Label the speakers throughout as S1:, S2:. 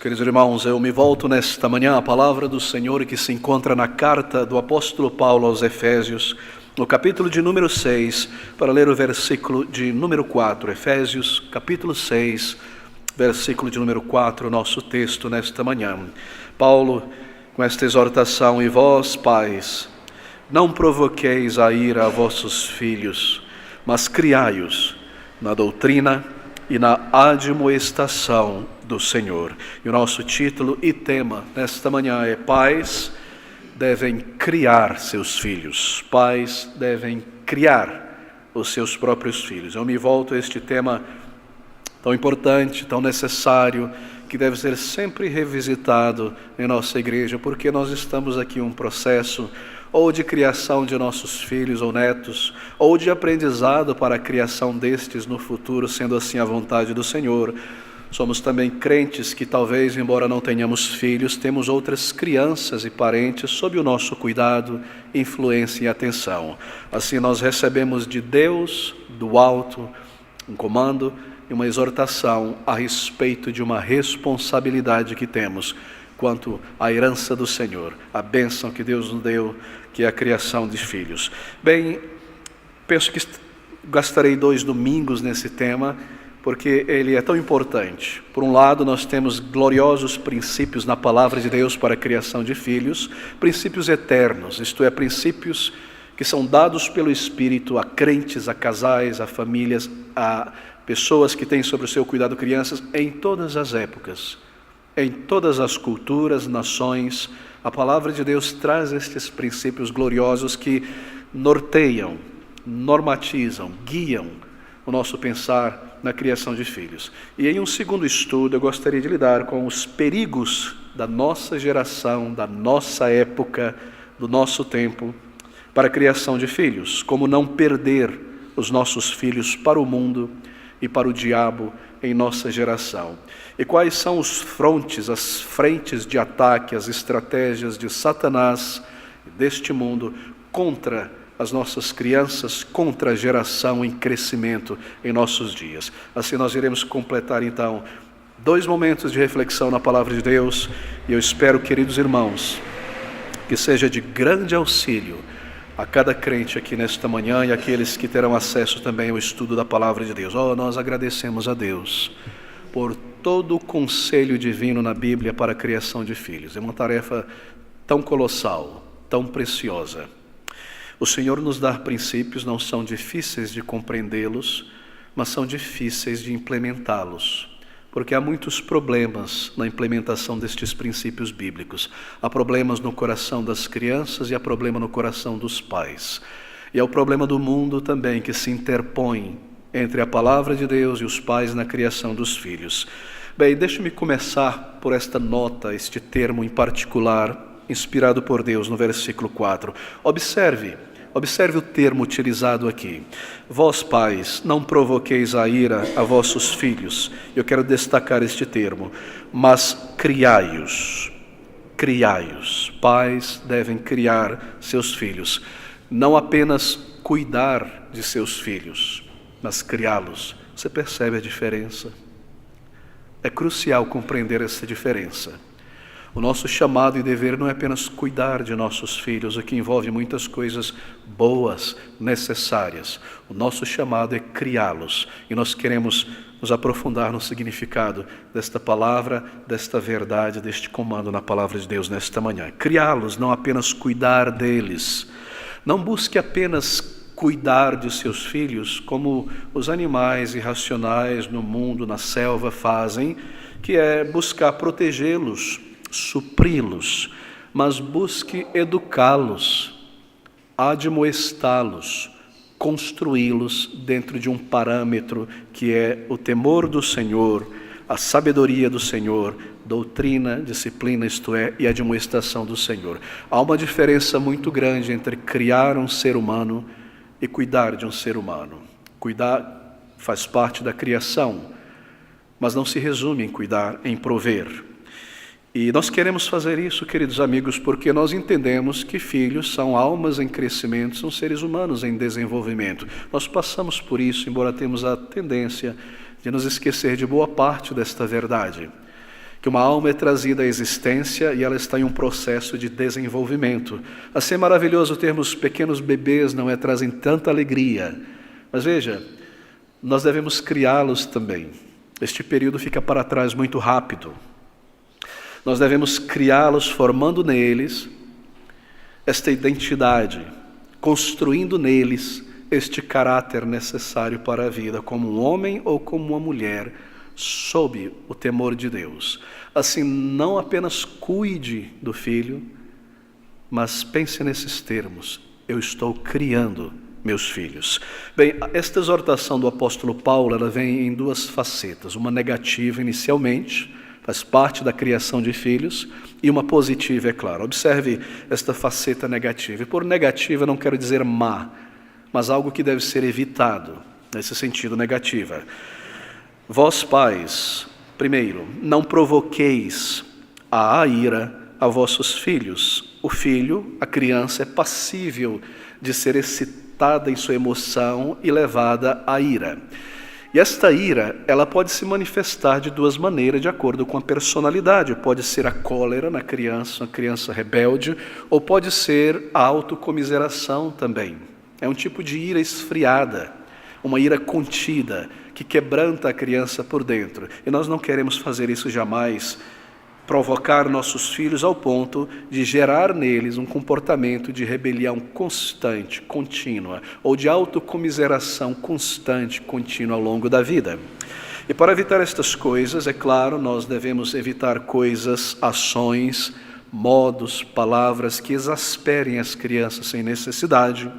S1: Queridos irmãos, eu me volto nesta manhã à palavra do Senhor que se encontra na carta do apóstolo Paulo aos Efésios, no capítulo de número 6, para ler o versículo de número 4. Efésios, capítulo 6, versículo de número 4, nosso texto nesta manhã. Paulo, com esta exortação: e vós, pais, não provoqueis a ira a vossos filhos, mas criai-os na doutrina e na admoestação do Senhor. E o nosso título e tema nesta manhã é: pais devem criar seus filhos. Pais devem criar os seus próprios filhos. Eu me volto a este tema tão importante, tão necessário, que deve ser sempre revisitado em nossa igreja, porque nós estamos aqui em um processo ou de criação de nossos filhos ou netos, ou de aprendizado para a criação destes no futuro, sendo assim a vontade do Senhor. Somos também crentes que talvez, embora não tenhamos filhos, temos outras crianças e parentes sob o nosso cuidado, influência e atenção. Assim nós recebemos de Deus, do alto, um comando e uma exortação a respeito de uma responsabilidade que temos quanto à herança do Senhor, a bênção que Deus nos deu, que é a criação de filhos. Bem, penso que gastarei 2 domingos nesse tema, porque ele é tão importante. Por um lado, nós temos gloriosos princípios na palavra de Deus para a criação de filhos, princípios eternos, isto é, princípios que são dados pelo Espírito a crentes, a casais, a famílias, a pessoas que têm sobre o seu cuidado crianças em todas as épocas. Em todas as culturas, nações, a palavra de Deus traz estes princípios gloriosos que norteiam, normatizam, guiam o nosso pensar na criação de filhos. E em um segundo estudo, eu gostaria de lidar com os perigos da nossa geração, da nossa época, do nosso tempo, para a criação de filhos. Como não perder os nossos filhos para o mundo e para o diabo em nossa geração. E quais são os frontes, as frentes de ataque, as estratégias de Satanás deste mundo contra as nossas crianças, contra a geração em crescimento em nossos dias. Assim nós iremos completar então 2 momentos de reflexão na palavra de Deus, e eu espero, queridos irmãos, que seja de grande auxílio a cada crente aqui nesta manhã e aqueles que terão acesso também ao estudo da palavra de Deus. Nós agradecemos a Deus por todo o conselho divino na Bíblia para a criação de filhos. É uma tarefa tão colossal, tão preciosa. O Senhor nos dá princípios, não são difíceis de compreendê-los, mas são difíceis de implementá-los, porque há muitos problemas na implementação destes princípios bíblicos. Há problemas no coração das crianças e há problema no coração dos pais. E há o problema do mundo também, que se interpõe entre a palavra de Deus e os pais na criação dos filhos. Bem, deixe-me começar por esta nota, este termo em particular, inspirado por Deus no versículo 4. Observe o termo utilizado aqui. Vós, pais, não provoqueis a ira a vossos filhos. Eu quero destacar este termo. Mas criai-os. Criai-os. Pais devem criar seus filhos. Não apenas cuidar de seus filhos, mas criá-los. Você percebe a diferença? É crucial compreender essa diferença. O nosso chamado e dever não é apenas cuidar de nossos filhos, o que envolve muitas coisas boas, necessárias. O nosso chamado é criá-los, e nós queremos nos aprofundar no significado desta palavra, desta verdade, deste comando na palavra de Deus nesta manhã. Criá-los, não apenas cuidar deles. Não busque apenas cuidar de seus filhos como os animais irracionais no mundo, na selva, fazem, que é buscar protegê-los, supri-los, mas busque educá-los, admoestá-los, construí-los dentro de um parâmetro que é o temor do Senhor, a sabedoria do Senhor, doutrina, disciplina, isto é, e admoestação do Senhor. Há uma diferença muito grande entre criar um ser humano e cuidar de um ser humano. Cuidar faz parte da criação, mas não se resume em cuidar, em prover. E nós queremos fazer isso, queridos amigos, porque nós entendemos que filhos são almas em crescimento, são seres humanos em desenvolvimento. Nós passamos por isso, embora temos a tendência de nos esquecer de boa parte desta verdade. que uma alma é trazida à existência e ela está em um processo de desenvolvimento. Assim é maravilhoso termos pequenos bebês, não é? Trazem tanta alegria. Mas veja, nós devemos criá-los também. Este período fica para trás muito rápido. Nós devemos criá-los formando neles esta identidade, construindo neles este caráter necessário para a vida, como um homem ou como uma mulher, sob o temor de Deus. Assim, não apenas cuide do filho, mas pense nesses termos: eu estou criando meus filhos. Bem, esta exortação do apóstolo Paulo, ela vem em duas facetas, uma negativa inicialmente, faz parte da criação de filhos, e uma positiva, é claro. Observe esta faceta negativa. E por negativa não quero dizer má, mas algo que deve ser evitado, nesse sentido negativa. Vós, pais, primeiro, não provoqueis a ira a vossos filhos. O filho, a criança, é passível de ser excitada em sua emoção e levada à ira. E esta ira, ela pode se manifestar de duas maneiras, de acordo com a personalidade. Pode ser a cólera na criança, uma criança rebelde, ou pode ser a autocomiseração também. É um tipo de ira esfriada, uma ira contida, que quebranta a criança por dentro. E nós não queremos fazer isso jamais, provocar nossos filhos ao ponto de gerar neles um comportamento de rebelião constante, contínua, ou de autocomiseração constante, contínua ao longo da vida. E para evitar estas coisas, é claro, nós devemos evitar coisas, ações, modos, palavras que exasperem as crianças sem necessidade.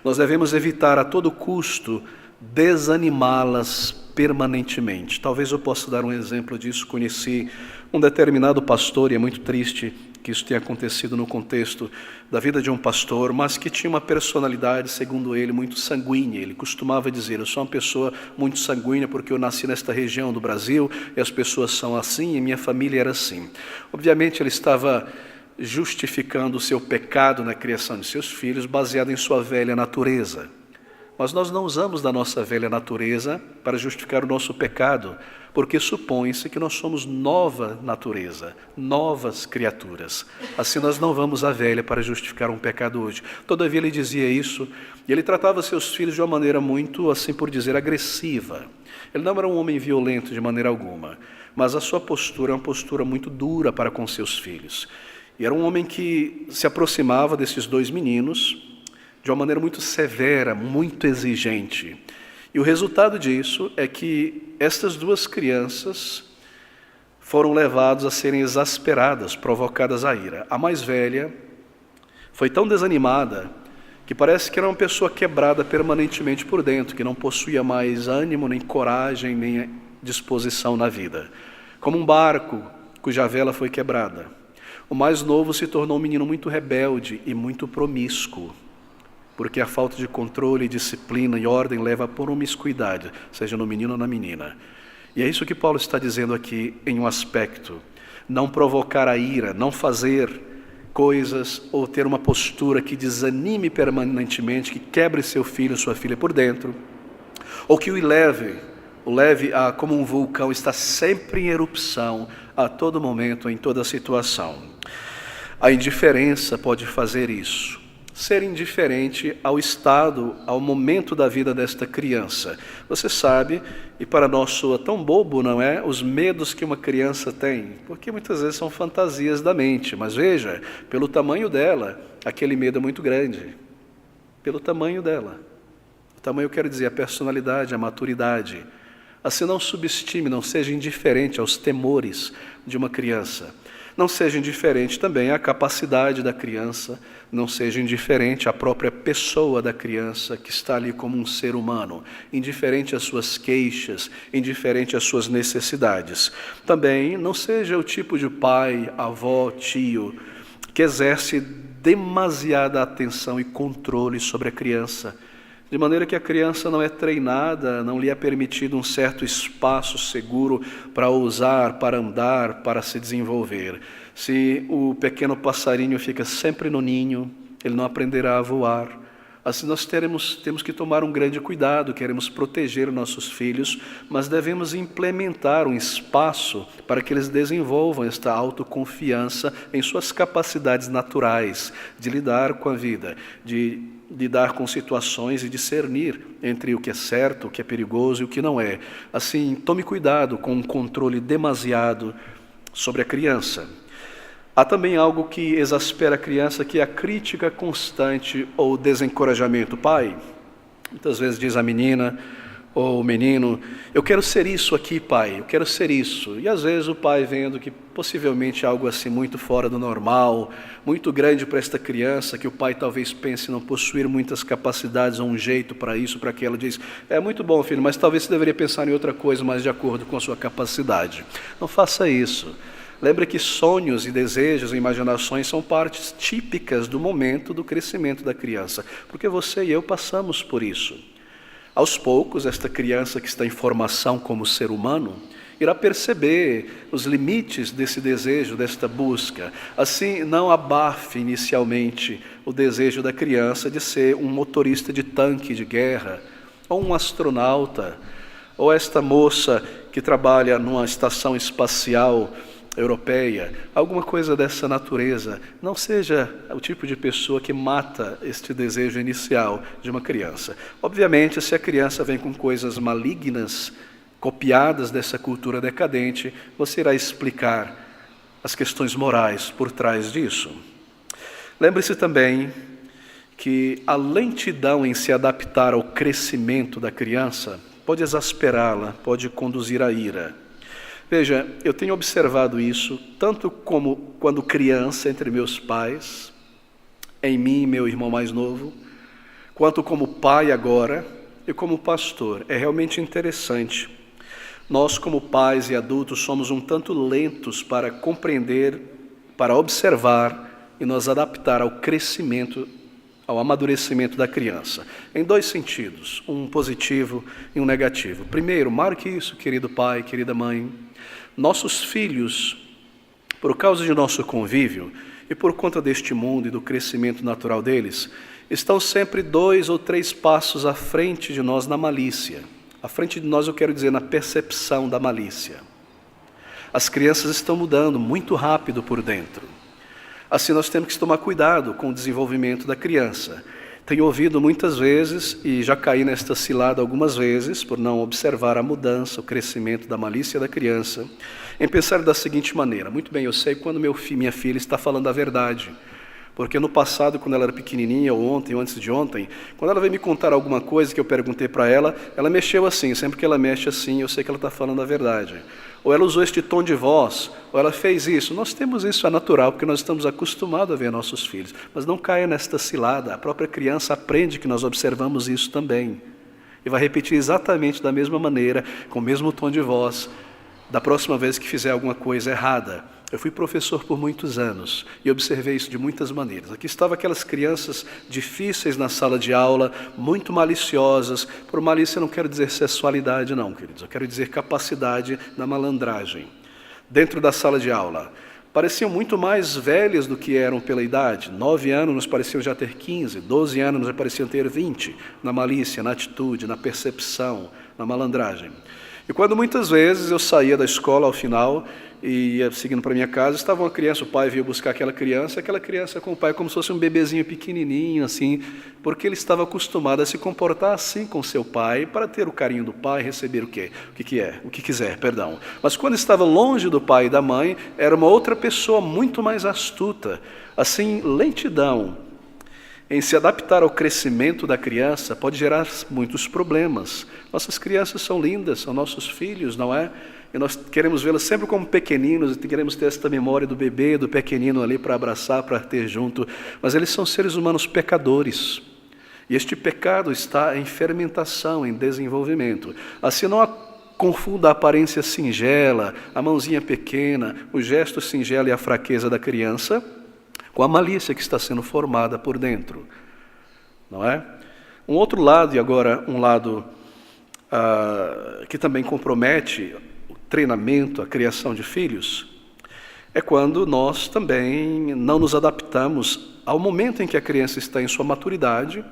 S1: Nós devemos evitar a todo custo desanimá-las permanentemente. Talvez eu possa dar um exemplo disso. Conheci um determinado pastor, e é muito triste que isso tenha acontecido no contexto da vida de um pastor, mas que tinha uma personalidade, segundo ele, muito sanguínea. Ele costumava dizer: eu sou uma pessoa muito sanguínea porque eu nasci nesta região do Brasil e as pessoas são assim e minha família era assim. Obviamente ele estava justificando o seu pecado na criação de seus filhos baseado em sua velha natureza. Mas nós não usamos da nossa velha natureza para justificar o nosso pecado, porque supõe-se que nós somos nova natureza, novas criaturas. Assim nós não vamos à velha para justificar um pecado hoje. Todavia ele dizia isso, e ele tratava seus filhos de uma maneira muito, assim por dizer, agressiva. Ele não era um homem violento de maneira alguma, mas a sua postura é uma postura muito dura para com seus filhos. E era um homem que se aproximava desses dois meninos de uma maneira muito severa, muito exigente. E o resultado disso é que estas duas crianças foram levadas a serem exasperadas, provocadas à ira. A mais velha foi tão desanimada que parece que era uma pessoa quebrada permanentemente por dentro, que não possuía mais ânimo, nem coragem, nem disposição na vida. Como um barco cuja vela foi quebrada. O mais novo se tornou um menino muito rebelde e muito promíscuo, porque a falta de controle, disciplina e ordem leva a promiscuidade, seja no menino ou na menina. E é isso que Paulo está dizendo aqui em um aspecto: não provocar a ira, não fazer coisas ou ter uma postura que desanime permanentemente, que quebre seu filho, sua filha por dentro, ou que o leve a como um vulcão, está sempre em erupção a todo momento, em toda situação. A indiferença pode fazer isso. Ser indiferente ao estado, ao momento da vida desta criança. Você sabe, e para nós soa tão bobo, não é? Os medos que uma criança tem, porque muitas vezes são fantasias da mente, mas veja, pelo tamanho dela, aquele medo é muito grande. Pelo tamanho dela. O tamanho, eu quero dizer, a personalidade, a maturidade. Assim, não subestime, não seja indiferente aos temores de uma criança. Não seja indiferente também à capacidade da criança, não seja indiferente à própria pessoa da criança que está ali como um ser humano, indiferente às suas queixas, indiferente às suas necessidades. Também não seja o tipo de pai, avó, tio, que exerce demasiada atenção e controle sobre a criança, de maneira que a criança não é treinada, não lhe é permitido um certo espaço seguro para usar, para andar, para se desenvolver. Se o pequeno passarinho fica sempre no ninho, ele não aprenderá a voar. Assim nós temos que tomar um grande cuidado, queremos proteger nossos filhos, mas devemos implementar um espaço para que eles desenvolvam esta autoconfiança em suas capacidades naturais de lidar com a vida, de lidar com situações e discernir entre o que é certo, o que é perigoso e o que não é. Assim, tome cuidado com um controle demasiado sobre a criança. Há também algo que exaspera a criança, que é a crítica constante ou desencorajamento. Pai, muitas vezes diz a menina ou o menino, eu quero ser isso aqui, pai, eu quero ser isso. E às vezes o pai, vendo que possivelmente algo assim muito fora do normal, muito grande para esta criança, que o pai talvez pense não possuir muitas capacidades ou um jeito para isso, para aquilo, diz, é muito bom, filho, mas talvez você deveria pensar em outra coisa mais de acordo com a sua capacidade. Não faça isso. Lembre que sonhos e desejos e imaginações são partes típicas do momento do crescimento da criança, porque você e eu passamos por isso. Aos poucos, esta criança que está em formação como ser humano, irá perceber os limites desse desejo, desta busca. Assim, não abafe inicialmente o desejo da criança de ser um motorista de tanque de guerra, ou um astronauta, ou esta moça que trabalha numa estação espacial europeia, alguma coisa dessa natureza. Não seja o tipo de pessoa que mata este desejo inicial de uma criança. Obviamente, se a criança vem com coisas malignas, copiadas dessa cultura decadente, você irá explicar as questões morais por trás disso. Lembre-se também que a lentidão em se adaptar ao crescimento da criança pode exasperá-la, pode conduzir à ira. Veja, eu tenho observado isso, tanto como quando criança entre meus pais, em mim e meu irmão mais novo, quanto como pai agora e como pastor. É realmente interessante. Nós, como pais e adultos, somos um tanto lentos para compreender, para observar e nos adaptar ao crescimento, ao amadurecimento da criança. Em dois sentidos, um positivo e um negativo. Primeiro, marque isso, querido pai, querida mãe. Nossos filhos, por causa de nosso convívio e por conta deste mundo e do crescimento natural deles, estão sempre 2 ou 3 passos à frente de nós na malícia. À frente de nós, eu quero dizer, na percepção da malícia. As crianças estão mudando muito rápido por dentro. Assim, nós temos que tomar cuidado com o desenvolvimento da criança. Tenho ouvido muitas vezes, e já caí nesta cilada algumas vezes, por não observar a mudança, o crescimento da malícia da criança, em pensar da seguinte maneira: muito bem, eu sei quando minha filha está falando a verdade, porque no passado, quando ela era pequenininha, ou ontem, ou antes de ontem, quando ela veio me contar alguma coisa que eu perguntei para ela, ela mexeu assim. Sempre que ela mexe assim, eu sei que ela está falando a verdade. Ou ela usou este tom de voz, ou ela fez isso. Nós temos isso, é natural, porque nós estamos acostumados a ver nossos filhos. Mas não caia nesta cilada. A própria criança aprende que nós observamos isso também. E vai repetir exatamente da mesma maneira, com o mesmo tom de voz, da próxima vez que fizer alguma coisa errada. Eu fui professor por muitos anos e observei isso de muitas maneiras. Aqui estavam aquelas crianças difíceis na sala de aula, muito maliciosas. Por malícia eu não quero dizer sexualidade não, queridos. Eu quero dizer capacidade na malandragem. Dentro da sala de aula, pareciam muito mais velhas do que eram pela idade. 9 anos nos pareciam já ter 15, 12 anos nos pareciam ter 20, na malícia, na atitude, na percepção, na malandragem. E quando muitas vezes eu saía da escola ao final e ia seguindo para minha casa, estava uma criança, o pai veio buscar aquela criança com o pai como se fosse um bebezinho pequenininho, assim, porque ele estava acostumado a se comportar assim com seu pai, para ter o carinho do pai, receber o quê? O que quiser, perdão. Mas quando estava longe do pai e da mãe, era uma outra pessoa muito mais astuta. Assim, lentidão em se adaptar ao crescimento da criança pode gerar muitos problemas. Nossas crianças são lindas, são nossos filhos, não é? E nós queremos vê-las sempre como pequeninos, e queremos ter esta memória do bebê, do pequenino ali para abraçar, para ter junto. Mas eles são seres humanos pecadores. E este pecado está em fermentação, em desenvolvimento. Assim não confunda a aparência singela, a mãozinha pequena, o gesto singelo e a fraqueza da criança com a malícia que está sendo formada por dentro, não é? Um outro lado, e agora um lado que também compromete o treinamento, a criação de filhos, é quando nós também não nos adaptamos ao momento em que a criança está em sua maturidade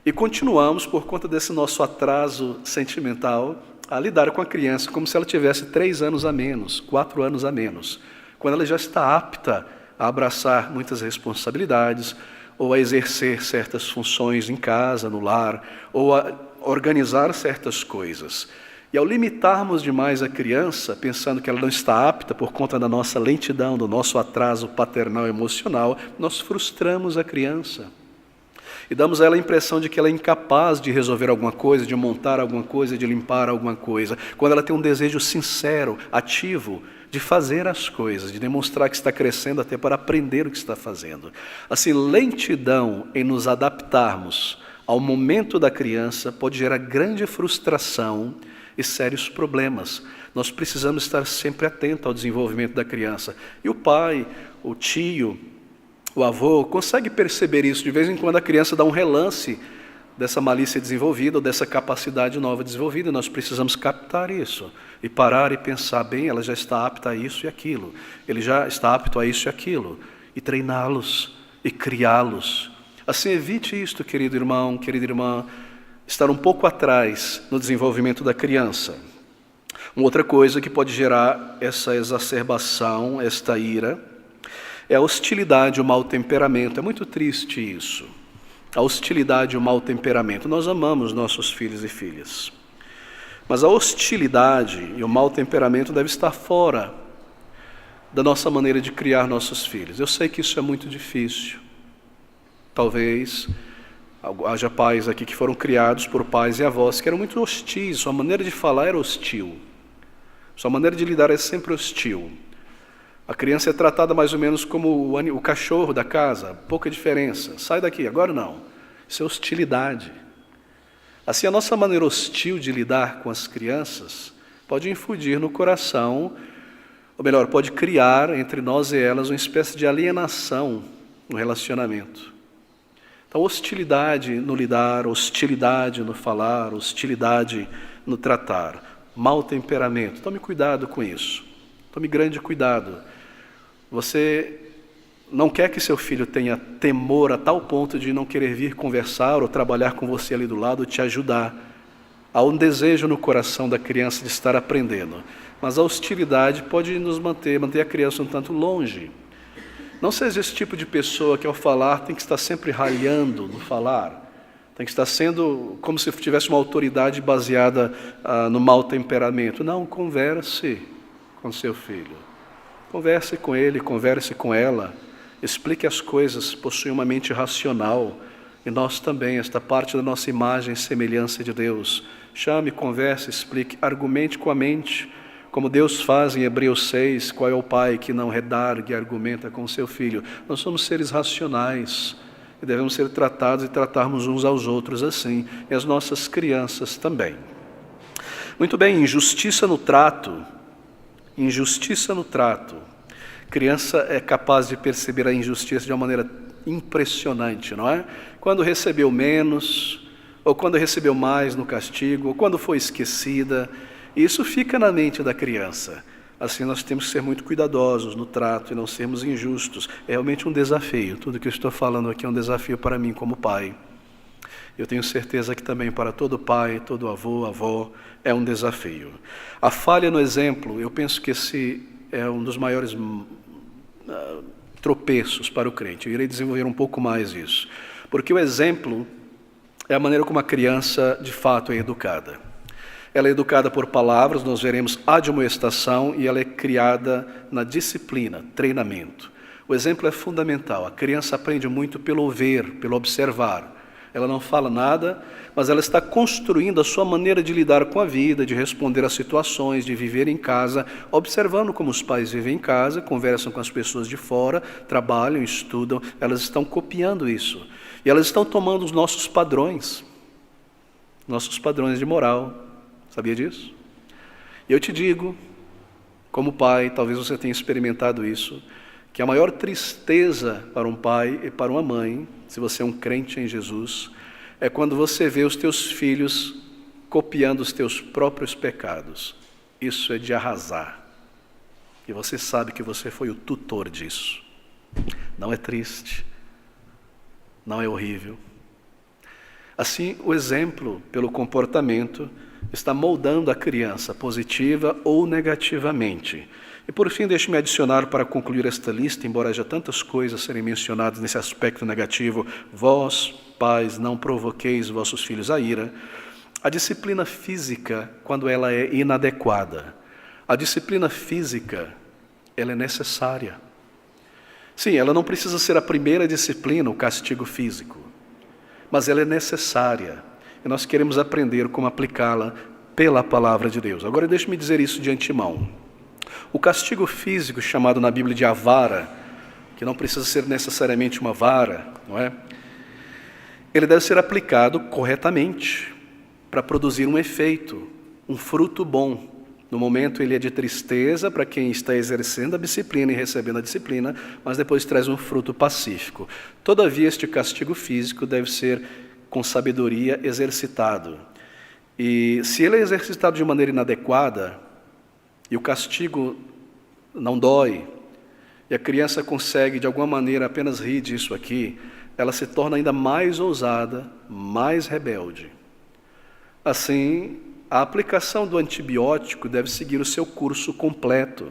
S1: E continuamos, por conta desse nosso atraso sentimental, a lidar com a criança como se ela tivesse 3 anos a menos, 4 anos a menos, quando ela já está apta a abraçar muitas responsabilidades, ou a exercer certas funções em casa, no lar, ou a organizar certas coisas. E ao limitarmos demais a criança, pensando que ela não está apta por conta da nossa lentidão, do nosso atraso paternal emocional, nós frustramos a criança. E damos a ela a impressão de que ela é incapaz de resolver alguma coisa, de montar alguma coisa, de limpar alguma coisa, quando ela tem um desejo sincero, ativo, de fazer as coisas, de demonstrar que está crescendo até para aprender o que está fazendo. Assim, lentidão em nos adaptarmos ao momento da criança pode gerar grande frustração e sérios problemas. Nós precisamos estar sempre atentos ao desenvolvimento da criança. E o pai, o tio, o avô consegue perceber isso. De vez em quando a criança dá um relance dessa malícia desenvolvida ou dessa capacidade nova desenvolvida. Nós precisamos captar isso e parar e pensar, bem, ela já está apta a isso e aquilo. Ele já está apto a isso e aquilo. E treiná-los e criá-los. Assim, evite isto, querido irmão, querida irmã, estar um pouco atrás no desenvolvimento da criança. Uma outra coisa que pode gerar essa exacerbação, esta ira, é a hostilidade, o mau temperamento. É muito triste isso. A hostilidade e o mau temperamento. Nós amamos nossos filhos e filhas. Mas a hostilidade e o mau temperamento devem estar fora da nossa maneira de criar nossos filhos. Eu sei que isso é muito difícil. Talvez haja pais aqui que foram criados por pais e avós que eram muito hostis. Sua maneira de falar era hostil. Sua maneira de lidar é sempre hostil. A criança é tratada mais ou menos como o cachorro da casa, pouca diferença. Sai daqui, agora não. Isso é hostilidade. Assim, a nossa maneira hostil de lidar com as crianças pode infundir no coração, ou melhor, pode criar entre nós e elas uma espécie de alienação no relacionamento. Então, hostilidade no lidar, hostilidade no falar, hostilidade no tratar, mau temperamento. Tome cuidado com isso. Tome grande cuidado. Você não quer que seu filho tenha temor a tal ponto de não querer vir conversar ou trabalhar com você ali do lado, te ajudar. Há um desejo no coração da criança de estar aprendendo, mas a hostilidade pode nos manter a criança um tanto longe. Não seja esse tipo de pessoa que ao falar tem que estar sempre ralhando no falar, tem que estar sendo como se tivesse uma autoridade baseada no mau temperamento. Não, converse com seu filho, converse com ele, converse com ela, explique as coisas, possui uma mente racional, e nós também, esta parte da nossa imagem e semelhança de Deus. Chame, converse, explique, argumente com a mente, como Deus faz em Hebreus 6, qual é o pai que não redargue e argumenta com seu filho. Nós somos seres racionais e devemos ser tratados e tratarmos uns aos outros assim, e as nossas crianças também. Muito bem, injustiça no trato. Injustiça no trato. Criança é capaz de perceber a injustiça de uma maneira impressionante, não é? Quando recebeu menos, ou quando recebeu mais no castigo, ou quando foi esquecida. Isso fica na mente da criança. Assim, nós temos que ser muito cuidadosos no trato e não sermos injustos. É realmente um desafio. Tudo que eu estou falando aqui é um desafio para mim como pai. Eu tenho certeza que também para todo pai, todo avô, avó, é um desafio. A falha no exemplo, eu penso que esse é um dos maiores tropeços para o crente. Eu irei desenvolver um pouco mais isso. Porque o exemplo é a maneira como a criança, de fato, é educada. Ela é educada por palavras, nós veremos admoestação, e ela é criada na disciplina, treinamento. O exemplo é fundamental. A criança aprende muito pelo ver, pelo observar. Ela não fala nada, mas ela está construindo a sua maneira de lidar com a vida, de responder às situações, de viver em casa, observando como os pais vivem em casa, conversam com as pessoas de fora, trabalham, estudam. Elas estão copiando isso. E elas estão tomando os nossos padrões de moral. Sabia disso? E eu te digo, como pai, talvez você tenha experimentado isso, que a maior tristeza para um pai e para uma mãe, se você é um crente em Jesus, é quando você vê os teus filhos copiando os teus próprios pecados. Isso é de arrasar. E você sabe que você foi o tutor disso. Não é triste? Não é horrível? Assim, o exemplo, pelo comportamento, está moldando a criança, positiva ou negativamente. E por fim, deixe-me adicionar para concluir esta lista, embora haja tantas coisas serem mencionadas nesse aspecto negativo: vós, pais, não provoqueis vossos filhos à ira. A disciplina física, quando ela é inadequada. A disciplina física, ela é necessária. Sim, ela não precisa ser a primeira disciplina, o castigo físico, mas ela é necessária. E nós queremos aprender como aplicá-la pela palavra de Deus. Agora, deixe-me dizer isso de antemão. O castigo físico, chamado na Bíblia de a vara, que não precisa ser necessariamente uma vara, não é? Ele deve ser aplicado corretamente para produzir um efeito, um fruto bom. No momento ele é de tristeza para quem está exercendo a disciplina e recebendo a disciplina, mas depois traz um fruto pacífico. Todavia, este castigo físico deve ser com sabedoria exercitado. E se ele é exercitado de maneira inadequada, e o castigo não dói, e a criança consegue de alguma maneira apenas rir disso aqui, ela se torna ainda mais ousada, mais rebelde. Assim, a aplicação do antibiótico deve seguir o seu curso completo,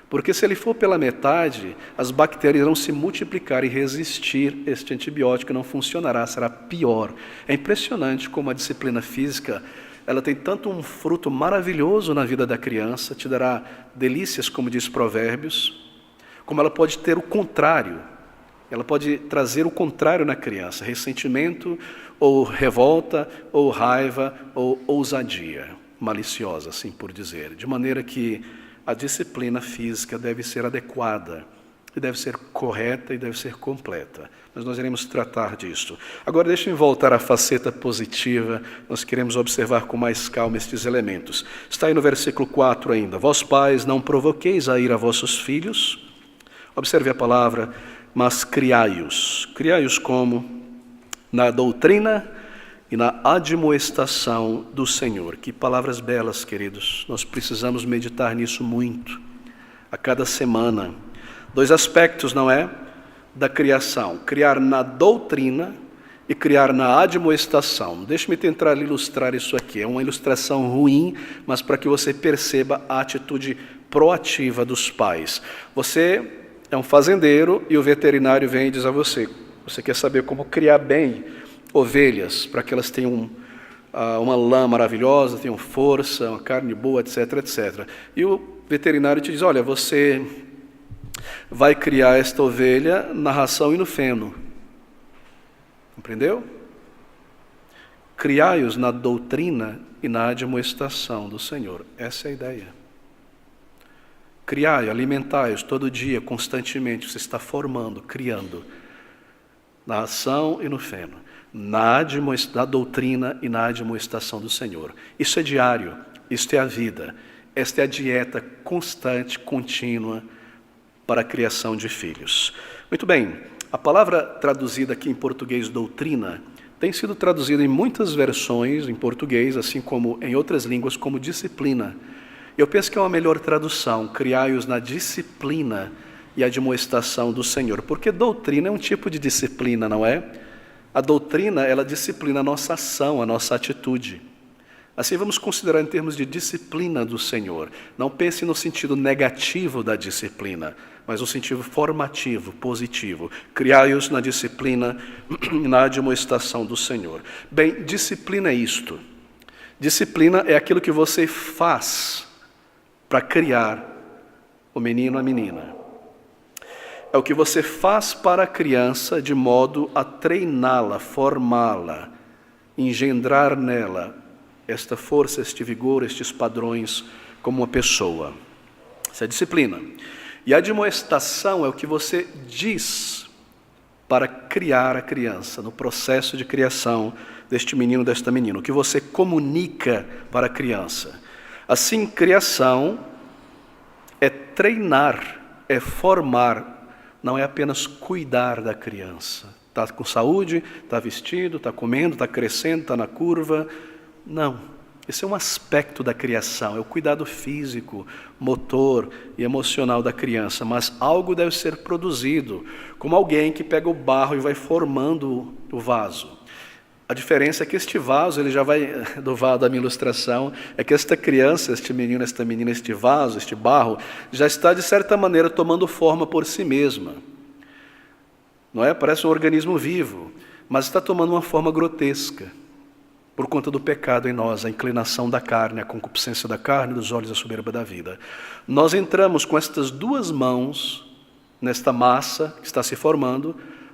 S1: porque se ele for pela metade, as bactérias irão se multiplicar e resistir. Este antibiótico não funcionará, será pior. É impressionante como a disciplina física, ela tem tanto um fruto maravilhoso na vida da criança, te dará delícias, como diz Provérbios, como ela pode ter o contrário. Ela pode trazer o contrário na criança: ressentimento, ou revolta, ou raiva, ou ousadia maliciosa, assim por dizer. De maneira que a disciplina física deve ser adequada, e deve ser correta e deve ser completa. Mas nós iremos tratar disso. Agora deixe-me voltar à faceta positiva. Nós queremos observar com mais calma estes elementos. Está aí no versículo 4 ainda. Vós, pais, não provoqueis a ira a vossos filhos. Observe a palavra, mas criai-os. Criai-os como? Na doutrina e na admoestação do Senhor. Que palavras belas, queridos. Nós precisamos meditar nisso muito, a cada semana. 2 aspectos, não é? Da criação: criar na doutrina e criar na admoestação. Deixe-me tentar ilustrar isso aqui. É uma ilustração ruim, mas para que você perceba a atitude proativa dos pais. Você é um fazendeiro e o veterinário vem e diz a você: você quer saber como criar bem ovelhas, para que elas tenham uma lã maravilhosa, tenham força, uma carne boa, etc, etc. E o veterinário te diz: olha, você vai criar esta ovelha na ração e no feno. Compreendeu? Criai-os na doutrina e na admoestação do Senhor. Essa é a ideia. Criai, alimentai-os todo dia, constantemente. Você está formando, criando, na ração e no feno, na doutrina e na admoestação do Senhor. Isso é diário, isso é a vida. Esta é a dieta constante, contínua, para a criação de filhos. Muito bem, a palavra traduzida aqui em português, doutrina, tem sido traduzida em muitas versões em português, assim como em outras línguas, como disciplina. Eu penso que é uma melhor tradução: criai-os na disciplina e admoestação do Senhor, porque doutrina é um tipo de disciplina, não é? A doutrina, ela disciplina a nossa ação, a nossa atitude. Assim, vamos considerar em termos de disciplina do Senhor. Não pense no sentido negativo da disciplina, mas no sentido formativo, positivo. Criai-os na disciplina e na admoestação do Senhor. Bem, disciplina é isto. Disciplina é aquilo que você faz para criar o menino, a menina. É o que você faz para a criança de modo a treiná-la, formá-la, engendrar nela esta força, este vigor, estes padrões como uma pessoa. Isso é disciplina. E a admoestação é o que você diz para criar a criança, no processo de criação deste menino, desta menina, o que você comunica para a criança. Assim, criação é treinar, é formar, não é apenas cuidar da criança. Está com saúde, está vestido, está comendo, está crescendo, está na curva. Não, esse é um aspecto da criação, é o cuidado físico, motor e emocional da criança, mas algo deve ser produzido, como alguém que pega o barro e vai formando o vaso. A diferença é que este vaso, ele já vai, do vaso da minha ilustração, é que esta criança, este menino, esta menina, este vaso, este barro, já está de certa maneira tomando forma por si mesma. Não é? Parece um organismo vivo, mas está tomando uma forma grotesca, por conta do pecado em nós, a inclinação da carne, a concupiscência da carne, dos olhos, a soberba da vida. Nós entramos com estas duas mãos nesta massa que está se formando,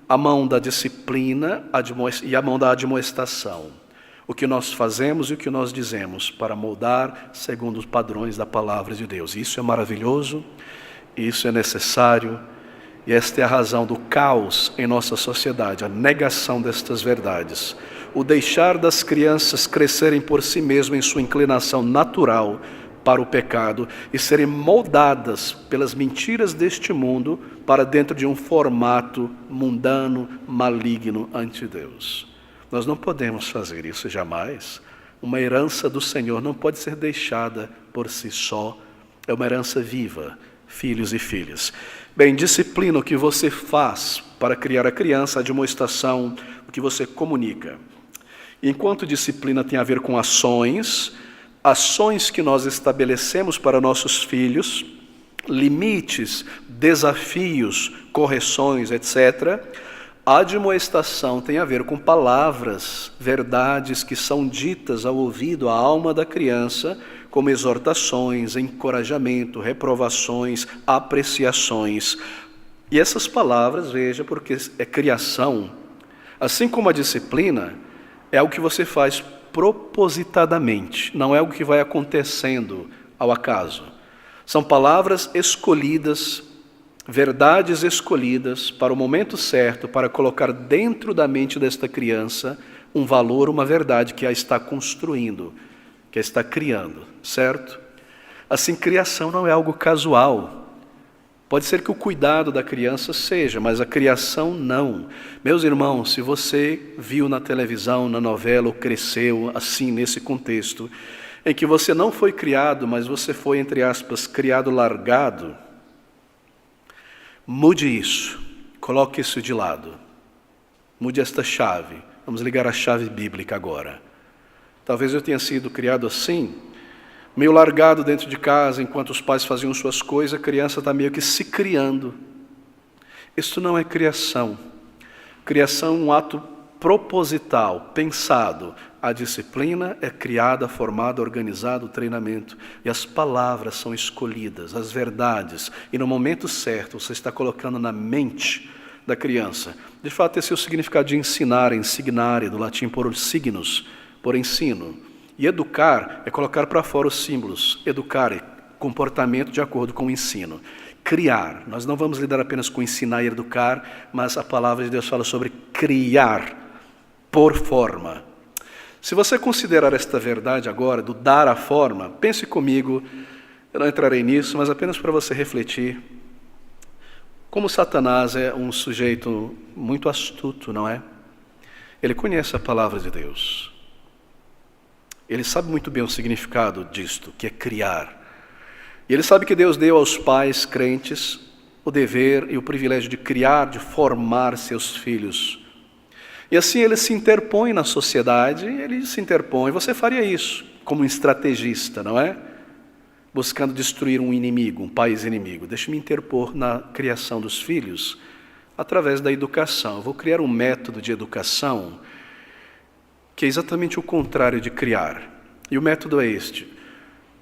S1: a mão da disciplina e a mão da admoestação. O que nós fazemos e o que nós dizemos para moldar segundo os padrões da palavra de Deus. Isso é maravilhoso, isso é necessário, e esta é a razão do caos em nossa sociedade, a negação destas verdades. O deixar das crianças crescerem por si mesmas em sua inclinação natural para o pecado e serem moldadas pelas mentiras deste mundo para dentro de um formato mundano, maligno ante Deus. Nós não podemos fazer isso jamais. Uma herança do Senhor não pode ser deixada por si só. É uma herança viva, filhos e filhas. Bem, disciplina o que você faz para criar a criança, a admoestação, o que você comunica. Enquanto disciplina tem a ver com ações que nós estabelecemos para nossos filhos, limites, desafios, correções, etc. A admoestação tem a ver com palavras, verdades que são ditas ao ouvido, à alma da criança, como exortações, encorajamento, reprovações, apreciações. E essas palavras, veja, porque é criação, assim como a disciplina, é algo que você faz propositadamente, não é algo que vai acontecendo ao acaso. São palavras escolhidas, verdades escolhidas para o momento certo, para colocar dentro da mente desta criança um valor, uma verdade que a está construindo, que a está criando, certo? Assim, criação não é algo casual. Pode ser que o cuidado da criança seja, mas a criação não. Meus irmãos, se você viu na televisão, na novela, ou cresceu assim nesse contexto, em que você não foi criado, mas você foi, entre aspas, criado largado, mude isso, coloque isso de lado. Mude esta chave. Vamos ligar a chave bíblica agora. Talvez eu tenha sido criado assim, meio largado dentro de casa, enquanto os pais faziam suas coisas, a criança está meio que se criando. Isso não é criação. Criação é um ato proposital, pensado. A disciplina é criada, formada, organizada, o treinamento. E as palavras são escolhidas, as verdades. E no momento certo, você está colocando na mente da criança. De fato, esse é o significado de ensinar, ensignare, do latim por signos, por ensino. E educar é colocar para fora os símbolos. Educar é comportamento de acordo com o ensino. Criar, nós não vamos lidar apenas com ensinar e educar, mas a palavra de Deus fala sobre criar, por forma. Se você considerar esta verdade agora, do dar a forma, pense comigo, eu não entrarei nisso, mas apenas para você refletir. Como Satanás é um sujeito muito astuto, não é? Ele conhece a palavra de Deus. Ele sabe muito bem o significado disto, que é criar. E ele sabe que Deus deu aos pais crentes o dever e o privilégio de criar, de formar seus filhos. E assim ele se interpõe na sociedade, ele se interpõe. Você faria isso como um estrategista, não é? Buscando destruir um inimigo, um país inimigo. Deixe-me interpor na criação dos filhos através da educação. Eu vou criar um método de educação que é exatamente o contrário de criar. E o método é este: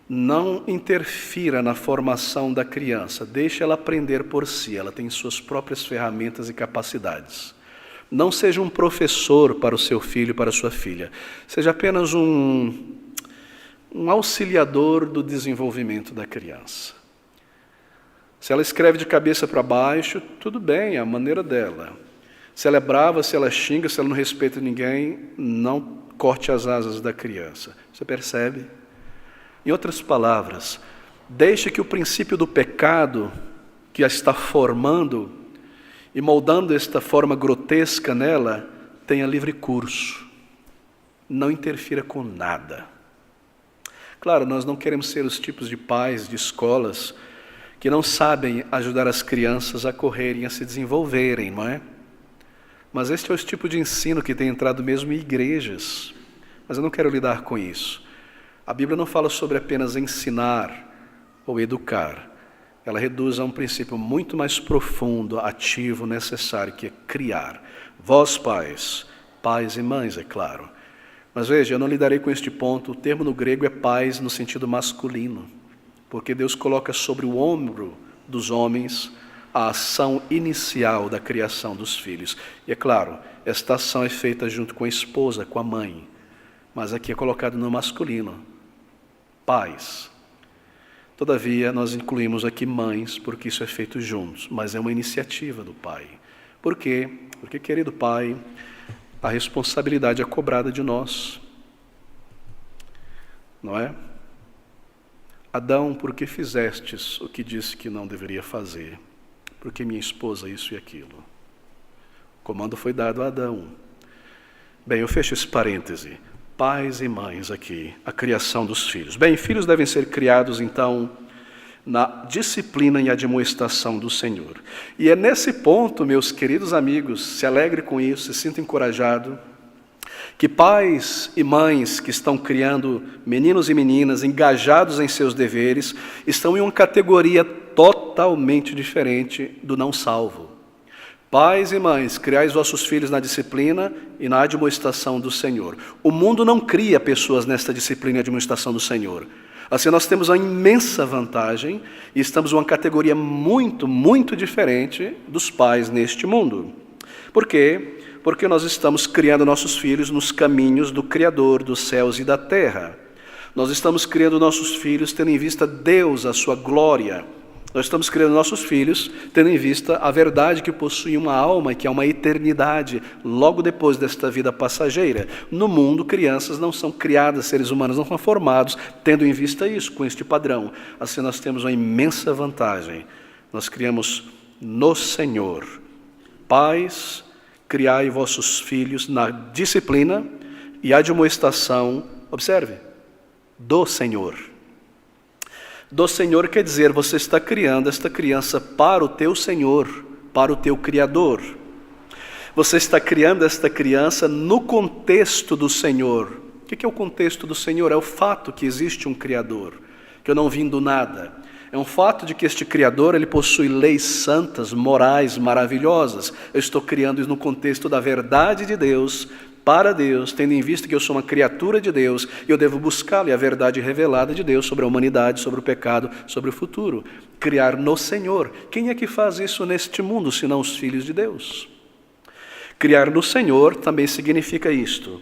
S1: não interfira na formação da criança, deixe ela aprender por si, ela tem suas próprias ferramentas e capacidades. Não seja um professor para o seu filho, para a sua filha, seja apenas um auxiliador do desenvolvimento da criança. Se ela escreve de cabeça para baixo, tudo bem, é a maneira dela. Se ela é brava, se ela xinga, se ela não respeita ninguém, não corte as asas da criança. Você percebe? Em outras palavras, deixe que o princípio do pecado que a está formando e moldando esta forma grotesca nela, tenha livre curso. Não interfira com nada. Claro, nós não queremos ser os tipos de pais, de escolas, que não sabem ajudar as crianças a correrem, a se desenvolverem, não é? Mas este é o tipo de ensino que tem entrado mesmo em igrejas. Mas eu não quero lidar com isso. A Bíblia não fala sobre apenas ensinar ou educar. Ela reduz a um princípio muito mais profundo, ativo, necessário, que é criar. Vós, pais e mães, é claro. Mas veja, eu não lidarei com este ponto. O termo no grego é pais no sentido masculino, porque Deus coloca sobre o ombro dos homens a ação inicial da criação dos filhos. E é claro, esta ação é feita junto com a esposa, com a mãe. Mas aqui é colocado no masculino. Pais. Todavia, nós incluímos aqui mães, porque isso é feito juntos, mas é uma iniciativa do pai. Por quê? Porque, querido pai, a responsabilidade é cobrada de nós. Não é? Adão, por que fizestes o que disse que não deveria fazer? Porque minha esposa isso e aquilo. O comando foi dado a Adão. Bem, eu fecho esse parêntese. Pais e mães aqui, a criação dos filhos. Bem, filhos devem ser criados, então, na disciplina e admoestação do Senhor. E é nesse ponto, meus queridos amigos, se alegre com isso, se sinta encorajado, que pais e mães que estão criando meninos e meninas engajados em seus deveres, estão em uma categoria totalmente diferente do não salvo. Pais e mães, criais vossos filhos na disciplina e na admoestação do Senhor. O mundo não cria pessoas nesta disciplina e admoestação do Senhor. Assim, nós temos uma imensa vantagem e estamos em uma categoria muito, muito diferente dos pais neste mundo. Por quê? Porque nós estamos criando nossos filhos nos caminhos do Criador dos céus e da terra. Nós estamos criando nossos filhos tendo em vista Deus, a sua glória. Nós estamos criando nossos filhos tendo em vista a verdade que possui uma alma e que é uma eternidade logo depois desta vida passageira. No mundo, crianças não são criadas, seres humanos não são formados tendo em vista isso, com este padrão. Assim, nós temos uma imensa vantagem. Nós criamos no Senhor. Pais, criai vossos filhos na disciplina e admoestação, observe, do Senhor. Do Senhor quer dizer, você está criando esta criança para o teu Senhor, para o teu Criador. Você está criando esta criança no contexto do Senhor. O que é o contexto do Senhor? É o fato que existe um Criador, que eu não vim do nada. É um fato de que este Criador, ele possui leis santas, morais, maravilhosas. Eu estou criando isso no contexto da verdade de Deus, para Deus, tendo em vista que eu sou uma criatura de Deus, e eu devo buscar-lhe a verdade revelada de Deus sobre a humanidade, sobre o pecado, sobre o futuro. Criar no Senhor. Quem é que faz isso neste mundo, senão os filhos de Deus? Criar no Senhor também significa isto.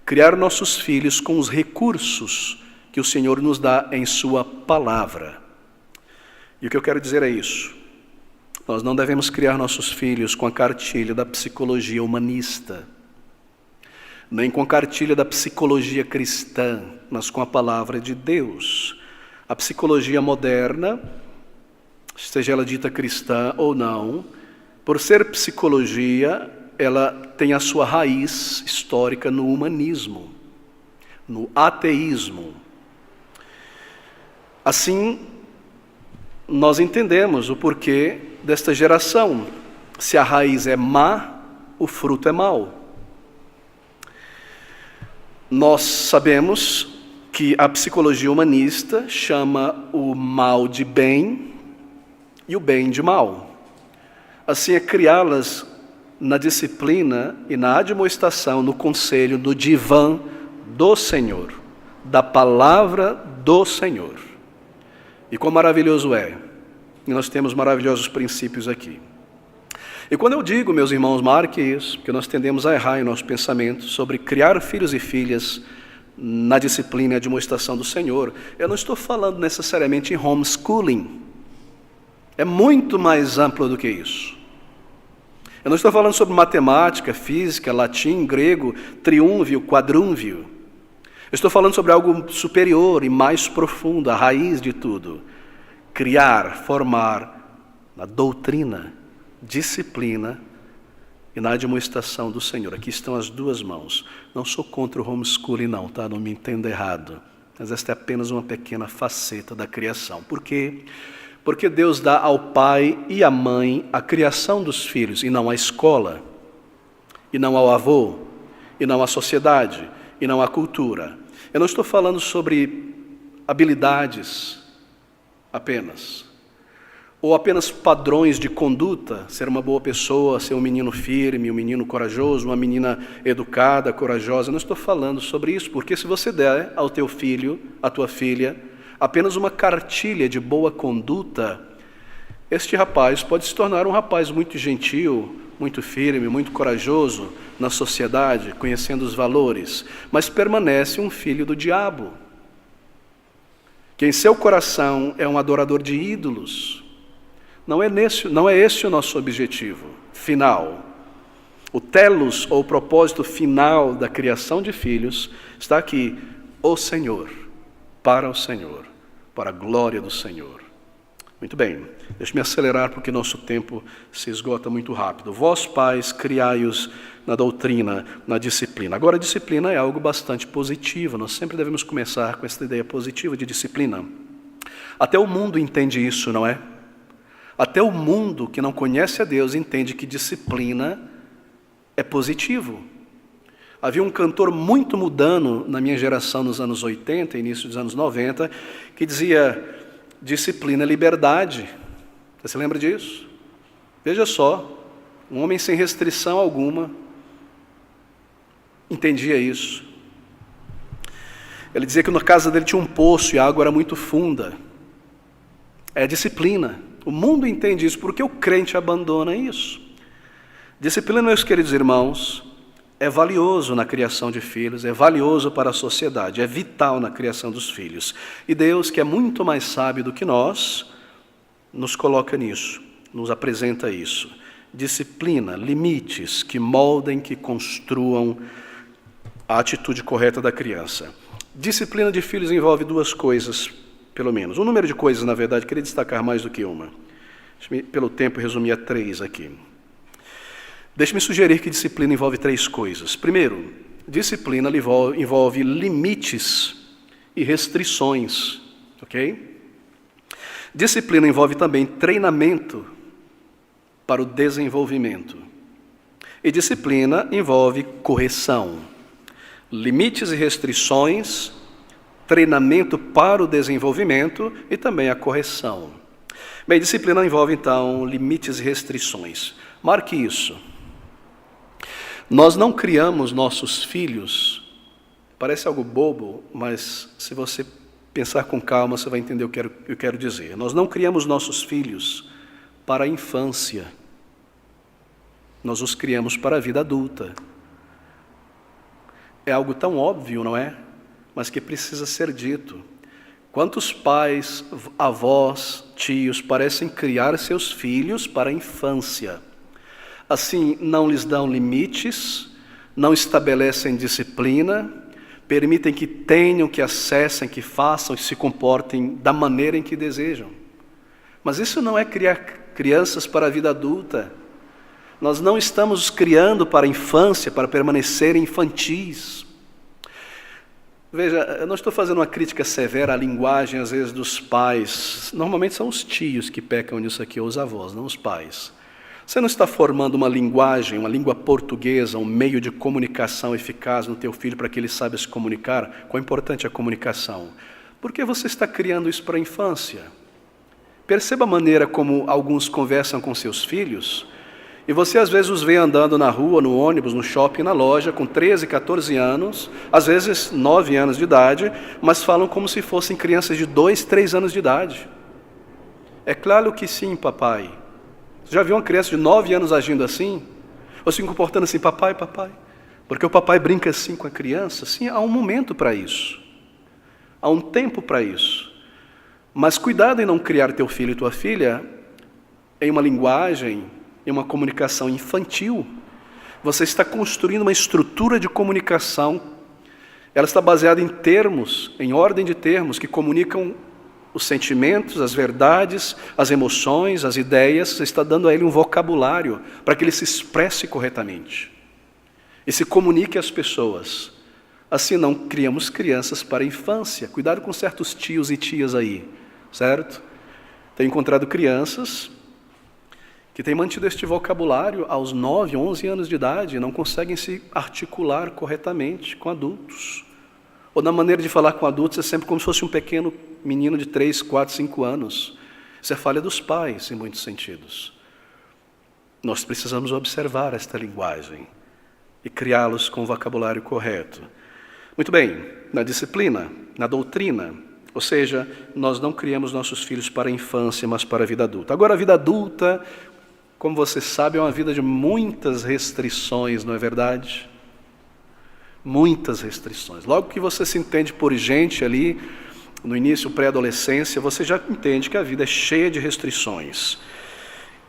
S1: Criar nossos filhos com os recursos que o Senhor nos dá em sua palavra. E o que eu quero dizer é isso. Nós não devemos criar nossos filhos com a cartilha da psicologia humanista, nem com a cartilha da psicologia cristã, mas com a palavra de Deus. A psicologia moderna, seja ela dita cristã ou não, por ser psicologia, ela tem a sua raiz histórica no humanismo, no ateísmo. Assim, nós entendemos o porquê desta geração. Se a raiz é má, o fruto é mau. Nós sabemos que a psicologia humanista chama o mal de bem e o bem de mal. Assim, é criá-las na disciplina e na admoestação, no conselho, no divã do Senhor, da palavra do Senhor. E quão maravilhoso é! E nós temos maravilhosos princípios aqui. E quando eu digo, meus irmãos, marque isso, porque nós tendemos a errar em nosso pensamento sobre criar filhos e filhas na disciplina e admoestação do Senhor, eu não estou falando necessariamente em homeschooling. É muito mais amplo do que isso. Eu não estou falando sobre matemática, física, latim, grego, triúnvio, quadrúnvio. Eu estou falando sobre algo superior e mais profundo, a raiz de tudo. Criar, formar na doutrina, disciplina e na admoestação do Senhor. Aqui estão as duas mãos. Não sou contra o homeschooling não, tá? Não me entenda errado. Mas esta é apenas uma pequena faceta da criação. Por quê? Porque Deus dá ao pai e à mãe a criação dos filhos e não a escola. e não ao avô, e não à sociedade, e não à cultura. Eu não estou falando sobre habilidades apenas, ou apenas padrões de conduta, ser uma boa pessoa, ser um menino firme, um menino corajoso, uma menina educada, corajosa. Eu não estou falando sobre isso, porque se você der ao teu filho, à tua filha, apenas uma cartilha de boa conduta, este rapaz pode se tornar um rapaz muito gentil, muito firme, muito corajoso na sociedade, conhecendo os valores, mas permanece um filho do diabo, que em seu coração é um adorador de ídolos. Não é esse o nosso objetivo final. O telos, ou o propósito final da criação de filhos, está aqui: o Senhor, para a glória do Senhor. Muito bem, deixe-me acelerar porque nosso tempo se esgota muito rápido. Vós, pais, criai-os na doutrina, na disciplina. Agora, a disciplina é algo bastante positivo. Nós sempre devemos começar com essa ideia positiva de disciplina. Até o mundo entende isso, não é? Até o mundo que não conhece a Deus entende que disciplina é positivo. Havia um cantor muito mundano na minha geração nos anos 80, início dos anos 90, que dizia: disciplina é liberdade. Você se lembra disso? Veja só, um homem sem restrição alguma entendia isso. Ele dizia que na casa dele tinha um poço e a água era muito funda. É disciplina. O mundo entende isso, porque o crente abandona isso. Disciplina, meus queridos irmãos, é valioso na criação de filhos, é valioso para a sociedade, é vital na criação dos filhos. E Deus, que é muito mais sábio do que nós, nos coloca nisso, nos apresenta isso. Disciplina, limites que moldem, que construam a atitude correta da criança. Disciplina de filhos envolve duas coisas, pelo menos. Um número de coisas, na verdade, queria destacar mais do que uma. Deixe-me, pelo tempo, resumir a 3 aqui. Deixe-me sugerir que disciplina envolve 3 coisas. Primeiro, disciplina envolve limites e restrições, ok? Disciplina envolve também treinamento para o desenvolvimento. E disciplina envolve correção. Limites e restrições, treinamento para o desenvolvimento e também a correção. Bem, disciplina envolve, então, limites e restrições. Marque isso. Nós não criamos nossos filhos, parece algo bobo, mas se você pensar com calma, você vai entender o que eu quero dizer. Nós não criamos nossos filhos para a infância. Nós os criamos para a vida adulta. É algo tão óbvio, não é? Mas que precisa ser dito. Quantos pais, avós, tios parecem criar seus filhos para a infância? Assim, não lhes dão limites, não estabelecem disciplina, permitem que tenham, que acessem, que façam e se comportem da maneira em que desejam. Mas isso não é criar crianças para a vida adulta. Nós não estamos criando para a infância, para permanecerem infantis. Veja, eu não estou fazendo uma crítica severa à linguagem, às vezes, dos pais. Normalmente são os tios que pecam nisso aqui, ou os avós, não os pais. Você não está formando uma linguagem, uma língua portuguesa, um meio de comunicação eficaz no teu filho para que ele saiba se comunicar? Quão importante é a comunicação? Por que você está criando isso para a infância? Perceba a maneira como alguns conversam com seus filhos, e você às vezes os vê andando na rua, no ônibus, no shopping, na loja, com 13, 14 anos, às vezes 9 anos de idade, mas falam como se fossem crianças de 2, 3 anos de idade. É claro que sim, papai. Você já viu uma criança de 9 anos agindo assim? Ou se comportando assim, papai, papai? Porque o papai brinca assim com a criança? Sim, há um momento para isso. Há um tempo para isso. Mas cuidado em não criar teu filho e tua filha em uma linguagem, em uma comunicação infantil. Você está construindo uma estrutura de comunicação. Ela está baseada em termos, em ordem de termos, que comunicam os sentimentos, as verdades, as emoções, as ideias. Você está dando a ele um vocabulário para que ele se expresse corretamente e se comunique às pessoas. Assim não criamos crianças para a infância. Cuidado com certos tios e tias aí, certo? Tenho encontrado crianças que têm mantido este vocabulário aos 9, 11 anos de idade e não conseguem se articular corretamente com adultos. Ou na maneira de falar com adultos é sempre como se fosse um pequeno menino de 3, 4, 5 anos. Isso é falha dos pais, em muitos sentidos. Nós precisamos observar esta linguagem e criá-los com o vocabulário correto. Muito bem, na disciplina, na doutrina, ou seja, nós não criamos nossos filhos para a infância, mas para a vida adulta. Agora, a vida adulta, como você sabe, é uma vida de muitas restrições, não é verdade? Muitas restrições. Logo que você se entende por gente ali, no início, pré-adolescência, você já entende que a vida é cheia de restrições.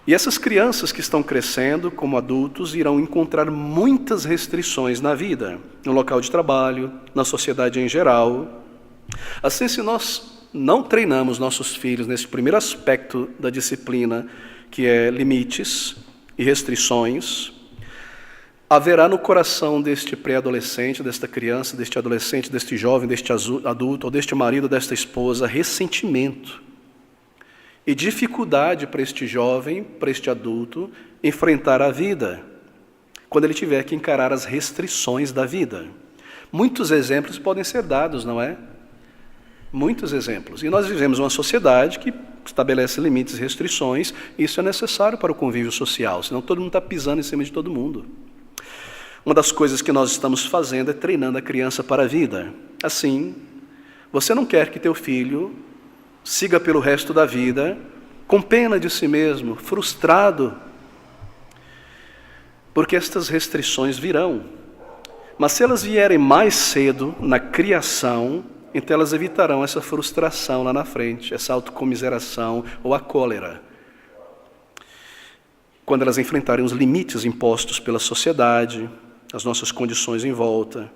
S1: E essas crianças que estão crescendo como adultos irão encontrar muitas restrições na vida, no local de trabalho, na sociedade em geral. Assim, se nós não treinamos nossos filhos nesse primeiro aspecto da disciplina, que é limites e restrições, haverá no coração deste pré-adolescente, desta criança, deste adolescente, deste jovem, deste adulto, ou deste marido, desta esposa, ressentimento e dificuldade para este jovem, para este adulto, enfrentar a vida, quando ele tiver que encarar as restrições da vida. Muitos exemplos podem ser dados, não é? Muitos exemplos. E nós vivemos uma sociedade que estabelece limites e restrições, e isso é necessário para o convívio social, senão todo mundo está pisando em cima de todo mundo. Uma das coisas que nós estamos fazendo é treinando a criança para a vida. Assim, você não quer que teu filho siga pelo resto da vida com pena de si mesmo, frustrado, porque estas restrições virão. Mas se elas vierem mais cedo na criação, então elas evitarão essa frustração lá na frente, essa autocomiseração ou a cólera, quando elas enfrentarem os limites impostos pela sociedade, as nossas condições em volta.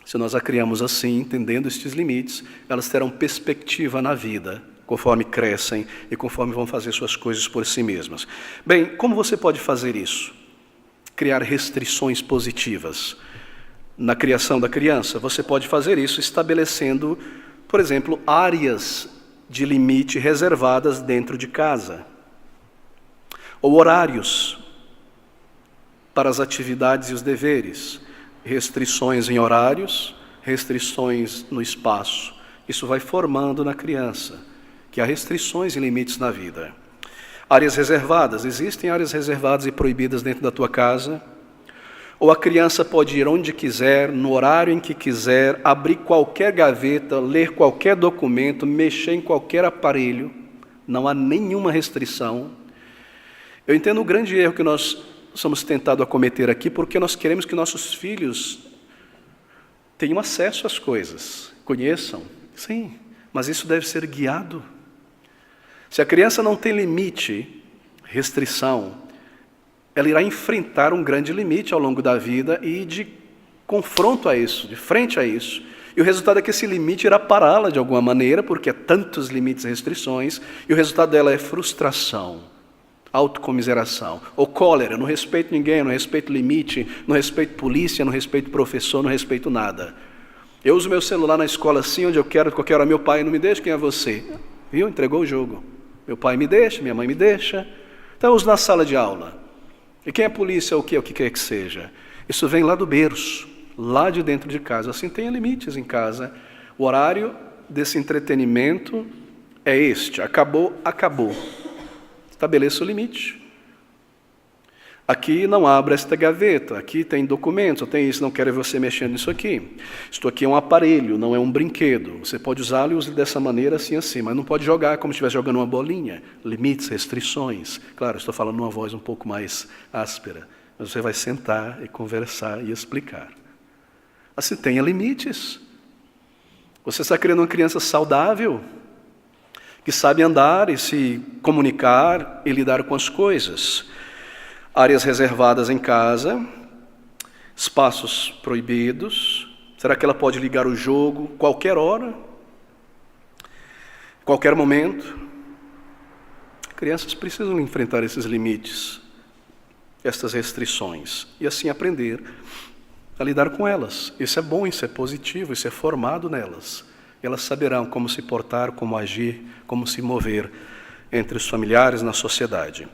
S1: Se nós a criamos assim, entendendo estes limites, elas terão perspectiva na vida, conforme crescem e conforme vão fazer suas coisas por si mesmas. Bem, como você pode fazer isso? Criar restrições positivas na criação da criança. Você pode fazer isso estabelecendo, por exemplo, áreas de limite reservadas dentro de casa, ou horários para as atividades e os deveres. Restrições em horários, restrições no espaço. Isso vai formando na criança que há restrições e limites na vida. Áreas reservadas. Existem áreas reservadas e proibidas dentro da tua casa? Ou a criança pode ir onde quiser, no horário em que quiser, abrir qualquer gaveta, ler qualquer documento, mexer em qualquer aparelho. Não há nenhuma restrição. Eu entendo o grande erro que nós somos tentados a cometer aqui, porque nós queremos que nossos filhos tenham acesso às coisas, conheçam. Sim, mas isso deve ser guiado. Se a criança não tem limite, restrição, ela irá enfrentar um grande limite ao longo da vida e de confronto a isso, de frente a isso. E o resultado é que esse limite irá pará-la de alguma maneira, porque há tantos limites e restrições, e o resultado dela é frustração, autocomiseração, ou cólera, não respeito ninguém, não respeito limite, não respeito polícia, não respeito professor, não respeito nada. Eu uso meu celular na escola assim, onde eu quero, qualquer hora, meu pai não me deixa, quem é você? Viu? Entregou o jogo. Meu pai me deixa, minha mãe me deixa. Então eu uso na sala de aula. E quem é polícia, o que quer que seja? Isso vem lá do berço, lá de dentro de casa. Assim, tem limites em casa. O horário desse entretenimento é este. Acabou, acabou. Estabeleça o limite. Aqui não abra esta gaveta, aqui tem documentos, tem isso, não quero você mexendo nisso aqui. Isto aqui é um aparelho, não é um brinquedo. Você pode usá-lo e use dessa maneira, assim, mas não pode jogar como se estivesse jogando uma bolinha. Limites, restrições. Claro, estou falando numa voz um pouco mais áspera, mas você vai sentar e conversar e explicar. Assim, tenha limites. Você está criando uma criança saudável, que sabe andar e se comunicar e lidar com as coisas. Áreas reservadas em casa, espaços proibidos. Será que ela pode ligar o jogo qualquer hora? Qualquer momento? Crianças precisam enfrentar esses limites, estas restrições, e assim aprender a lidar com elas. Isso é bom, isso é positivo, isso é formado nelas. Elas saberão como se portar, como agir, como se mover entre os familiares, na sociedade.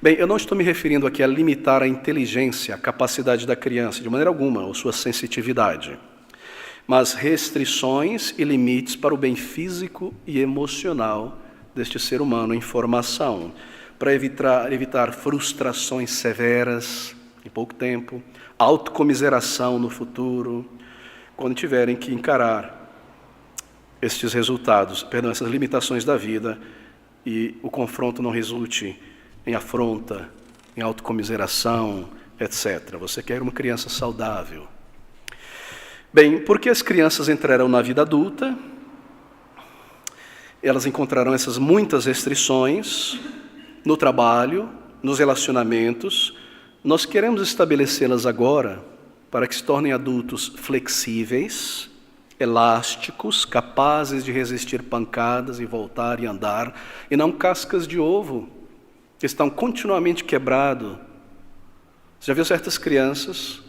S1: Bem, eu não estou me referindo aqui a limitar a inteligência, a capacidade da criança, de maneira alguma, ou sua sensitividade, mas restrições e limites para o bem físico e emocional deste ser humano em formação, para evitar frustrações severas em pouco tempo, autocomiseração no futuro, quando tiverem que encarar estes resultados, essas limitações da vida, e o confronto não resulte em afronta, em autocomiseração, etc. Você quer uma criança saudável. Bem, porque as crianças entrarão na vida adulta, elas encontrarão essas muitas restrições no trabalho, nos relacionamentos. Nós queremos estabelecê-las agora para que se tornem adultos flexíveis, elásticos, capazes de resistir pancadas e voltar e andar, e não cascas de ovo, que estão continuamente quebrados. Você já viu certas crianças?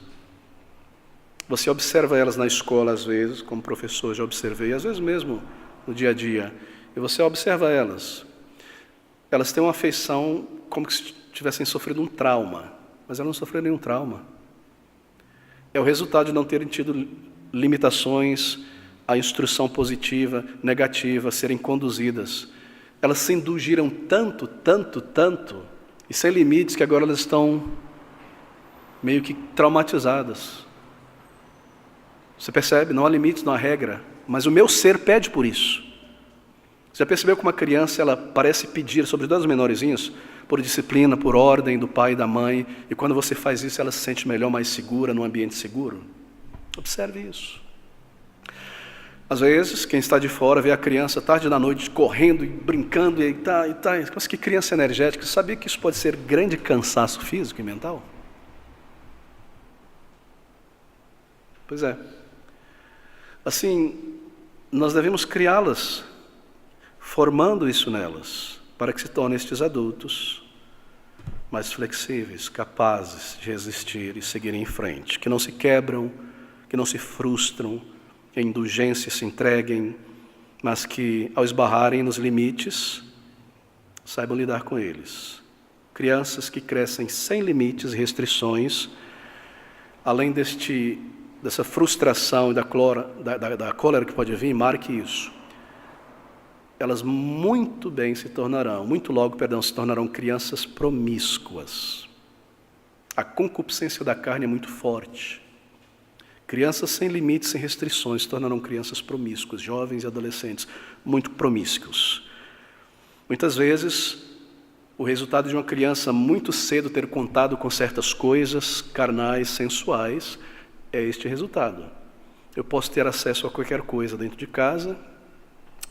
S1: Você observa elas na escola às vezes, como professor já observei, às vezes mesmo no dia a dia, e você observa elas. Elas têm uma afeição como se tivessem sofrido um trauma, mas elas não sofreram nenhum trauma. É o resultado de não terem tido limitações à instrução positiva, negativa, serem conduzidas. Elas se induziram tanto, e sem limites, que agora elas estão meio que traumatizadas. Você percebe? Não há limites, não há regra, mas o meu ser pede por isso. Você já percebeu que uma criança, ela parece pedir, sobretudo os menorzinhos, por disciplina, por ordem do pai e da mãe, e quando você faz isso, ela se sente melhor, mais segura, num ambiente seguro? Observe isso. Às vezes, quem está de fora vê a criança tarde da noite correndo e brincando, e tá. Mas que criança energética. Você sabia que isso pode ser grande cansaço físico e mental? Pois é. Assim, nós devemos criá-las, formando isso nelas, para que se tornem estes adultos mais flexíveis, capazes de resistir e seguirem em frente, que não se quebram, que não se frustram, que a indulgência se entreguem, mas que, ao esbarrarem nos limites, saibam lidar com eles. Crianças que crescem sem limites e restrições, além dessa frustração e da cólera que pode vir, marque isso. Elas muito logo se tornarão crianças promíscuas. A concupiscência da carne é muito forte. Crianças sem limites, sem restrições, se tornarão crianças promíscuas, jovens e adolescentes muito promíscuos. Muitas vezes, o resultado de uma criança muito cedo ter contato com certas coisas carnais, sensuais, é este resultado. Eu posso ter acesso a qualquer coisa dentro de casa,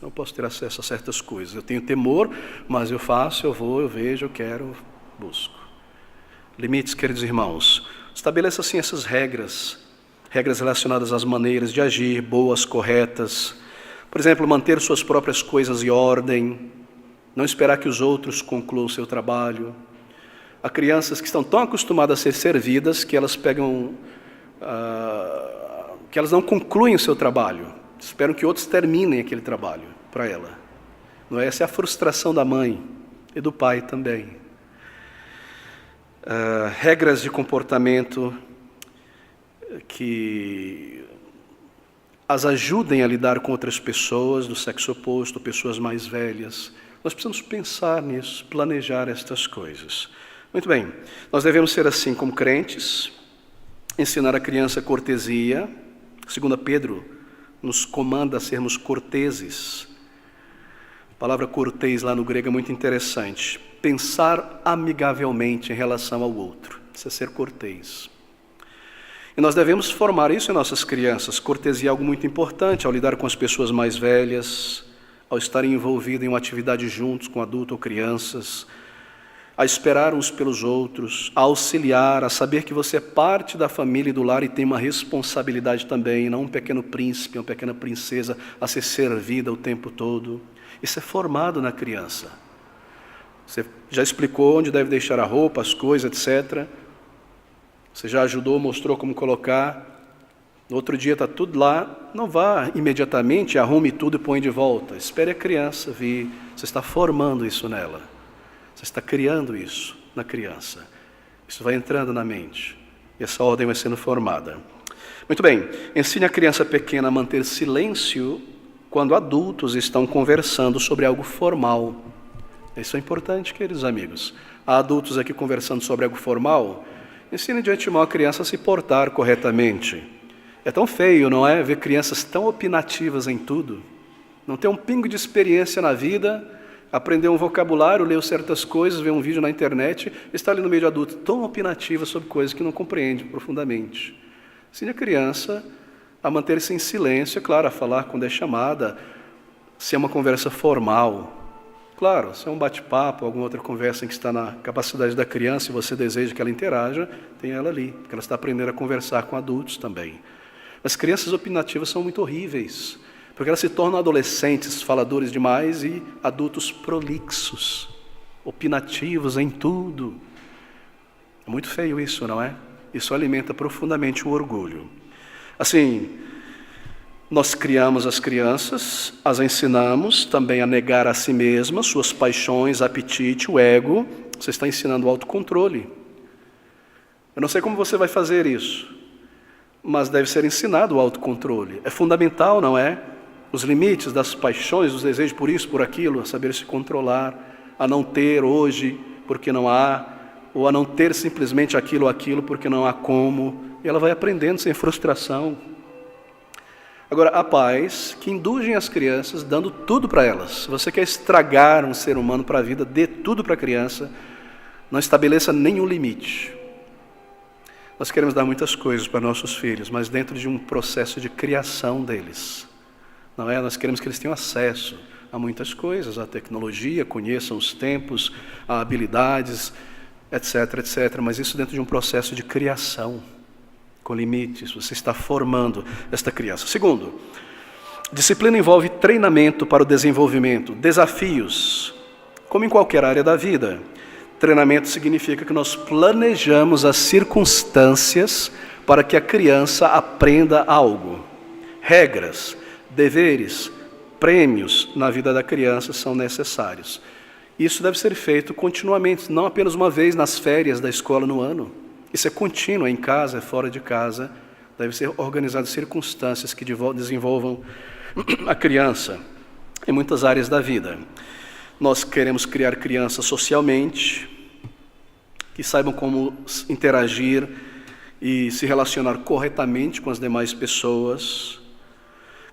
S1: eu posso ter acesso a certas coisas. Eu tenho temor, mas eu faço, eu vou, eu vejo, eu quero, eu busco. Limites, queridos irmãos. Estabeleça assim essas regras relacionadas às maneiras de agir, boas, corretas. Por exemplo, manter suas próprias coisas em ordem, não esperar que os outros concluam o seu trabalho. Há crianças que estão tão acostumadas a ser servidas que elas que elas não concluem o seu trabalho, esperam que outros terminem aquele trabalho para ela. Não é? Essa é a frustração da mãe e do pai também. Regras de comportamento que as ajudem a lidar com outras pessoas do sexo oposto, pessoas mais velhas. Nós precisamos pensar nisso, planejar estas coisas. Muito bem, nós devemos ser assim como crentes, ensinar a criança cortesia. 2 Pedro nos comanda a sermos corteses. A palavra cortês lá no grego é muito interessante. Pensar amigavelmente em relação ao outro. Isso é ser cortês. E nós devemos formar isso em nossas crianças. Cortesia é algo muito importante ao lidar com as pessoas mais velhas, ao estarem envolvidos em uma atividade juntos com adultos ou crianças, a esperar uns pelos outros, a auxiliar, a saber que você é parte da família e do lar e tem uma responsabilidade também, não um pequeno príncipe, uma pequena princesa a ser servida o tempo todo. Isso é formado na criança. Você já explicou onde deve deixar a roupa, as coisas, etc. Você já ajudou, mostrou como colocar. No outro dia está tudo lá, não vá imediatamente, arrume tudo e põe de volta. Espere a criança vir, você está formando isso nela. Você está criando isso na criança. Isso vai entrando na mente. E essa ordem vai sendo formada. Muito bem, ensine a criança pequena a manter silêncio quando adultos estão conversando sobre algo formal. Isso é importante, queridos amigos. Há adultos aqui conversando sobre algo formal. Ensine de antemão a criança a se portar corretamente. É tão feio, não é? Ver crianças tão opinativas em tudo. Não ter um pingo de experiência na vida, aprender um vocabulário, ler certas coisas, ver um vídeo na internet, estar ali no meio de adulto tão opinativa sobre coisas que não compreende profundamente. Ensine a criança a manter-se em silêncio, é claro, a falar quando é chamada, se é uma conversa formal. Claro, se é um bate-papo, alguma outra conversa em que está na capacidade da criança e você deseja que ela interaja, tem ela ali, porque ela está aprendendo a conversar com adultos também. As crianças opinativas são muito horríveis, porque elas se tornam adolescentes faladores demais e adultos prolixos, opinativos em tudo. É muito feio isso, não é? Isso alimenta profundamente o orgulho. Assim, nós criamos as crianças, as ensinamos também a negar a si mesmas, suas paixões, apetite, o ego. Você está ensinando o autocontrole. Eu não sei como você vai fazer isso, mas deve ser ensinado o autocontrole. É fundamental, não é? Os limites das paixões, os desejos por isso, por aquilo, a saber se controlar, a não ter hoje porque não há, ou a não ter simplesmente aquilo ou aquilo porque não há como. E ela vai aprendendo sem frustração. Agora, há pais que indulgem as crianças dando tudo para elas. Se você quer estragar um ser humano para a vida, dê tudo para a criança, não estabeleça nenhum limite. Nós queremos dar muitas coisas para nossos filhos, mas dentro de um processo de criação deles. Não é? Nós queremos que eles tenham acesso a muitas coisas, à tecnologia, conheçam os tempos, a habilidades, etc, etc. Mas isso dentro de um processo de criação, com limites. Você está formando esta criança. Segundo, disciplina envolve treinamento para o desenvolvimento, desafios, como em qualquer área da vida. Treinamento significa que nós planejamos as circunstâncias para que a criança aprenda algo. Regras, deveres, prêmios na vida da criança são necessários. Isso deve ser feito continuamente, não apenas uma vez nas férias da escola no ano. Isso é contínuo, é em casa, é fora de casa. Deve ser organizado circunstâncias que desenvolvam a criança em muitas áreas da vida. Nós queremos criar crianças socialmente, que saibam como interagir e se relacionar corretamente com as demais pessoas.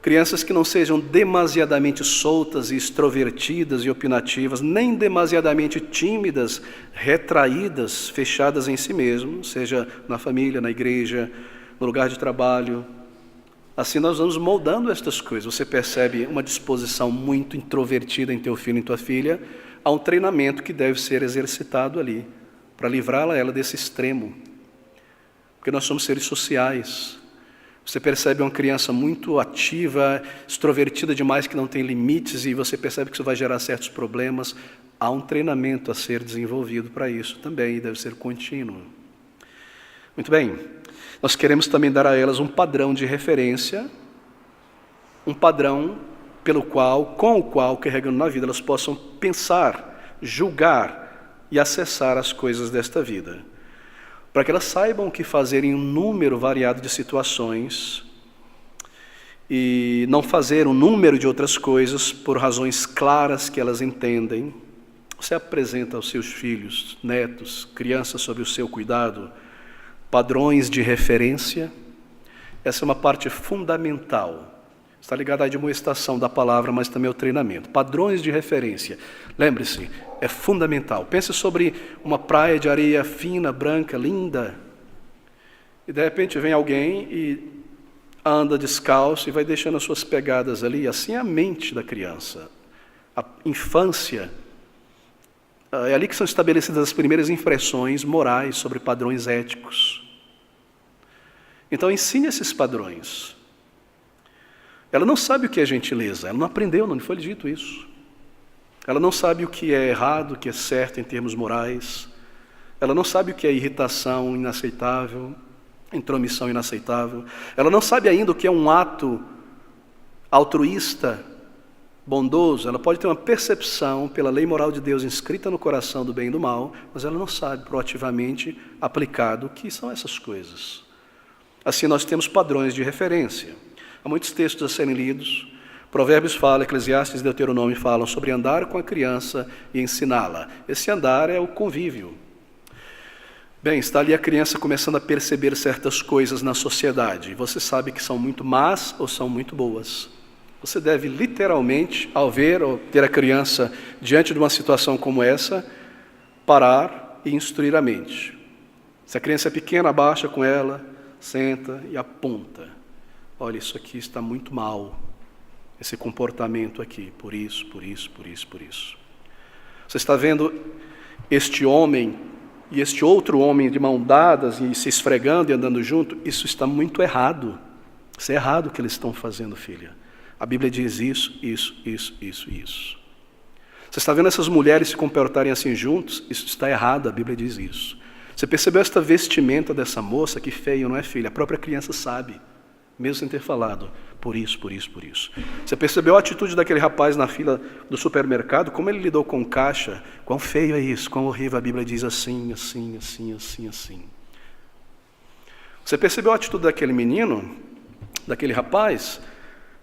S1: Crianças que não sejam demasiadamente soltas e extrovertidas e opinativas, nem demasiadamente tímidas, retraídas, fechadas em si mesmo, seja na família, na igreja, no lugar de trabalho. Assim nós vamos moldando estas coisas. Você percebe uma disposição muito introvertida em teu filho e em tua filha, há um treinamento que deve ser exercitado ali, para livrá-la ela desse extremo. Porque nós somos seres sociais. Você percebe uma criança muito ativa, extrovertida demais, que não tem limites, e você percebe que isso vai gerar certos problemas. Há um treinamento a ser desenvolvido para isso também, e deve ser contínuo. Muito bem. Nós queremos também dar a elas um padrão de referência, um padrão com o qual, carregando na vida, elas possam pensar, julgar e acessar as coisas desta vida. Para que elas saibam o que fazer em um número variado de situações e não fazer um número de outras coisas por razões claras que elas entendem. Você apresenta aos seus filhos, netos, crianças sob o seu cuidado, padrões de referência. Essa é uma parte fundamental. Está ligada à admoestação da palavra, mas também ao treinamento. Padrões de referência. Lembre-se, é fundamental. Pense sobre uma praia de areia fina, branca, linda. E de repente vem alguém e anda descalço e vai deixando as suas pegadas ali. Assim é a mente da criança. A infância. É ali que são estabelecidas as primeiras impressões morais sobre padrões éticos. Então ensine esses padrões. Ela não sabe o que é gentileza, ela não aprendeu, não lhe foi dito isso. Ela não sabe o que é errado, o que é certo em termos morais. Ela não sabe o que é irritação inaceitável. intromissão inaceitável. Ela não sabe ainda o que é um ato altruísta, bondoso. Ela pode ter uma percepção pela lei moral de Deus inscrita no coração do bem e do mal, mas ela não sabe proativamente aplicado o que são essas coisas. Assim nós temos padrões de referência. Há muitos textos a serem lidos. Provérbios fala, Eclesiastes e Deuteronômio falam sobre andar com a criança e ensiná-la. Esse andar é o convívio. Bem, está ali a criança começando a perceber certas coisas na sociedade. Você sabe que são muito más ou são muito boas. Você deve literalmente, ao ver ou ter a criança diante de uma situação como essa, parar e instruir a mente. Se a criança é pequena, abaixa com ela, senta e aponta. Olha, isso aqui está muito mal. Esse comportamento aqui, por isso, por isso, por isso, por isso. Você está vendo este homem e este outro homem de mão dadas e se esfregando e andando junto? Isso está muito errado. Isso é errado o que eles estão fazendo, filha. A Bíblia diz isso, isso, isso, isso, isso. Você está vendo essas mulheres se comportarem assim juntos? Isso está errado, a Bíblia diz isso. Você percebeu esta vestimenta dessa moça? Que feio, não é, filha? A própria criança sabe, mesmo sem ter falado. Por isso, por isso, por isso. Você percebeu a atitude daquele rapaz na fila do supermercado? Como ele lidou com o caixa? Quão feio é isso, quão horrível. A Bíblia diz assim, assim, assim, assim, assim. Você percebeu a atitude daquele menino, daquele rapaz?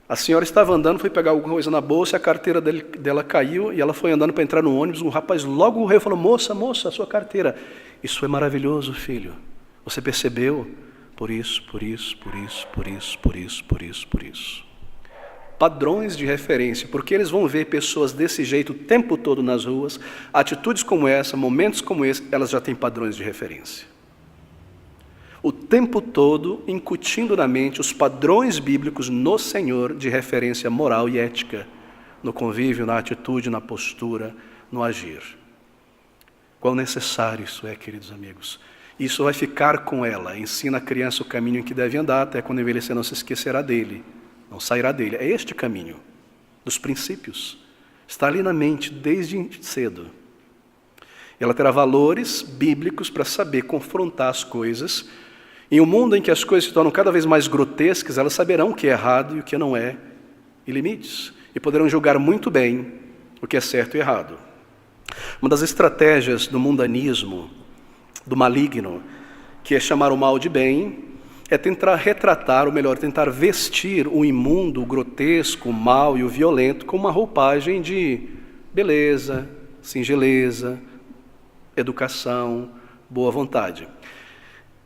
S1: A senhora estava andando, foi pegar alguma coisa na bolsa, a carteira dela caiu e ela foi andando para entrar no ônibus. O rapaz logo correu e falou: moça, moça, a sua carteira. Isso é maravilhoso, filho. Você percebeu? Por isso, por isso, por isso, por isso, por isso, por isso, por isso. Padrões de referência, porque eles vão ver pessoas desse jeito o tempo todo nas ruas, atitudes como essa, momentos como esse, elas já têm padrões de referência. O tempo todo incutindo na mente os padrões bíblicos no Senhor de referência moral e ética, no convívio, na atitude, na postura, no agir. Quão necessário isso é, queridos amigos. Isso vai ficar com ela. Ensina a criança o caminho em que deve andar, até quando envelhecer não se esquecerá dele, não sairá dele. É este caminho, dos princípios. Está ali na mente desde cedo. Ela terá valores bíblicos para saber confrontar as coisas. Em um mundo em que as coisas se tornam cada vez mais grotescas, elas saberão o que é errado e o que não é, e limites. E poderão julgar muito bem o que é certo e errado. Uma das estratégias do mundanismo, do maligno, que é chamar o mal de bem, é tentar retratar, ou melhor, tentar vestir o imundo, o grotesco, o mal e o violento com uma roupagem de beleza, singeleza, educação, boa vontade.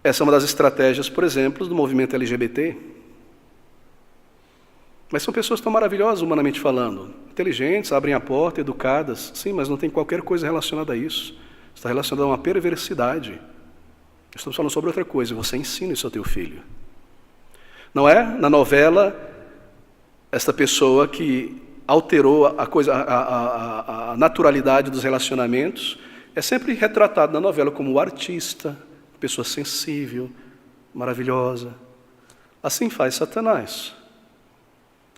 S1: Essa é uma das estratégias, por exemplo, do movimento LGBT. Mas são pessoas tão maravilhosas, humanamente falando, inteligentes, abrem a porta, educadas, sim, mas não tem qualquer coisa relacionada a isso. Está relacionado a uma perversidade. Estamos falando sobre outra coisa. Você ensina isso ao teu filho. Não é? Na novela, esta pessoa que alterou a naturalidade dos relacionamentos é sempre retratada na novela como o artista, pessoa sensível, maravilhosa. Assim faz Satanás.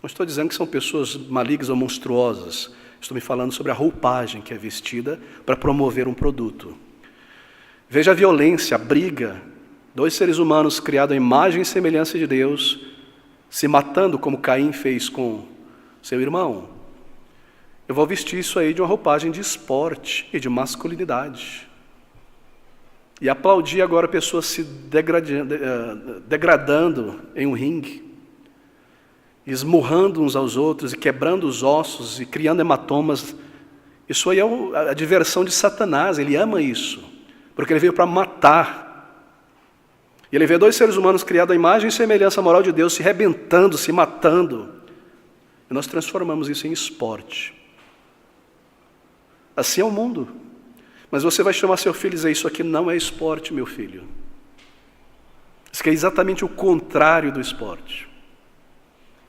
S1: Não estou dizendo que são pessoas malignas ou monstruosas. Estou me falando sobre a roupagem que é vestida para promover um produto. Veja a violência, a briga. 2 seres humanos criados à imagem e semelhança de Deus, se matando como Caim fez com seu irmão. Eu vou vestir isso aí de uma roupagem de esporte e de masculinidade. E aplaudir agora pessoas se degradando em um ringue, esmurrando uns aos outros e quebrando os ossos e criando hematomas. Isso aí é a diversão de Satanás. Ele ama isso, porque ele veio para matar. E ele vê 2 seres humanos criados à imagem e semelhança moral de Deus se rebentando, se matando. E nós transformamos isso em esporte. Assim é o mundo. Mas você vai chamar seu filho e dizer: isso aqui não é esporte, meu filho. Isso aqui é exatamente o contrário do esporte.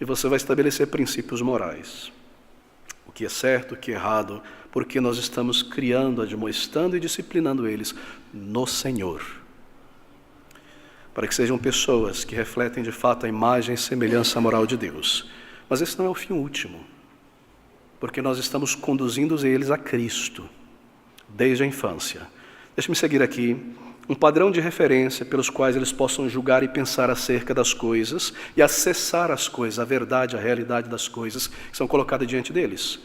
S1: E você vai estabelecer princípios morais. O que é certo, o que é errado, porque nós estamos criando, admoestando e disciplinando eles no Senhor. Para que sejam pessoas que refletem de fato a imagem e semelhança moral de Deus. Mas esse não é o fim último. Porque nós estamos conduzindo eles a Cristo, desde a infância. Deixe-me seguir aqui um padrão de referência pelos quais eles possam julgar e pensar acerca das coisas e acessar as coisas, a verdade, a realidade das coisas que são colocadas diante deles,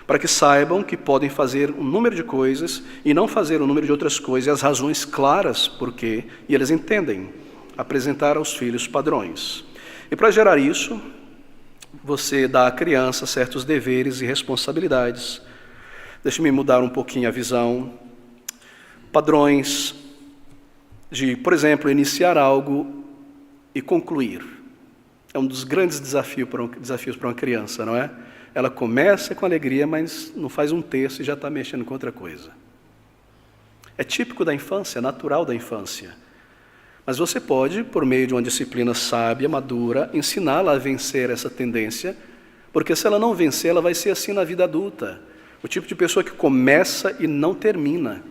S1: para que saibam que podem fazer um número de coisas e não fazer um número de outras coisas, e as razões claras por quê, e eles entendem, apresentar aos filhos padrões. E para gerar isso, você dá à criança certos deveres e responsabilidades. Deixe-me mudar um pouquinho a visão. Padrões de, por exemplo, iniciar algo e concluir. É um dos grandes desafios para uma criança, não é? Ela começa com alegria, mas não faz um terço e já está mexendo com outra coisa. É típico da infância, é natural da infância. Mas você pode, por meio de uma disciplina sábia, madura, ensiná-la a vencer essa tendência, porque se ela não vencer, ela vai ser assim na vida adulta. O tipo de pessoa que começa e não termina.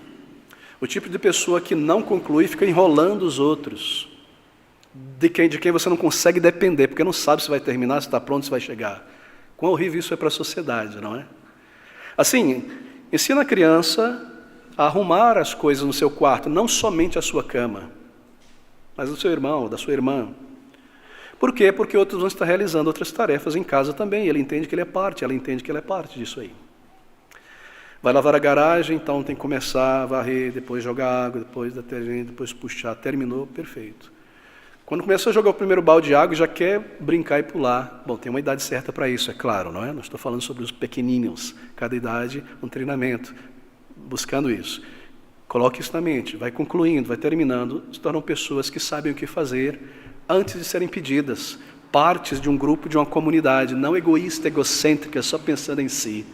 S1: O tipo de pessoa que não conclui e fica enrolando os outros. De quem você não consegue depender, porque não sabe se vai terminar, se está pronto, se vai chegar. Quão horrível isso é para a sociedade, não é? Assim, ensina a criança a arrumar as coisas no seu quarto, não somente a sua cama, mas do seu irmão, da sua irmã. Por quê? Porque outros vão estar realizando outras tarefas em casa também. Ele entende que ele é parte, ela entende que ela é parte disso aí. Vai lavar a garagem, então tem que começar a varrer, depois jogar água, depois detergente, depois puxar. Terminou, perfeito. Quando começa a jogar o primeiro balde de água, já quer brincar e pular. Bom, tem uma idade certa para isso, é claro, não é? Não estou falando sobre os pequenininhos. Cada idade, um treinamento, buscando isso. Coloque isso na mente, vai concluindo, vai terminando, se tornam pessoas que sabem o que fazer antes de serem pedidas. Partes de um grupo, de uma comunidade, não egoísta, egocêntrica, só pensando em si.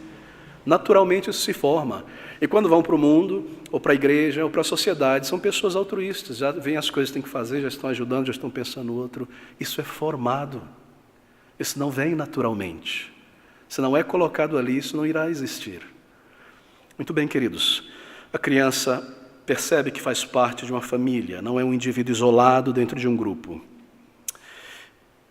S1: Naturalmente isso se forma. E quando vão para o mundo, ou para a igreja, ou para a sociedade, são pessoas altruístas, já veem as coisas que têm que fazer, já estão ajudando, já estão pensando no outro. Isso é formado. Isso não vem naturalmente. Se não é colocado ali, isso não irá existir. Muito bem, queridos. A criança percebe que faz parte de uma família, não é um indivíduo isolado dentro de um grupo.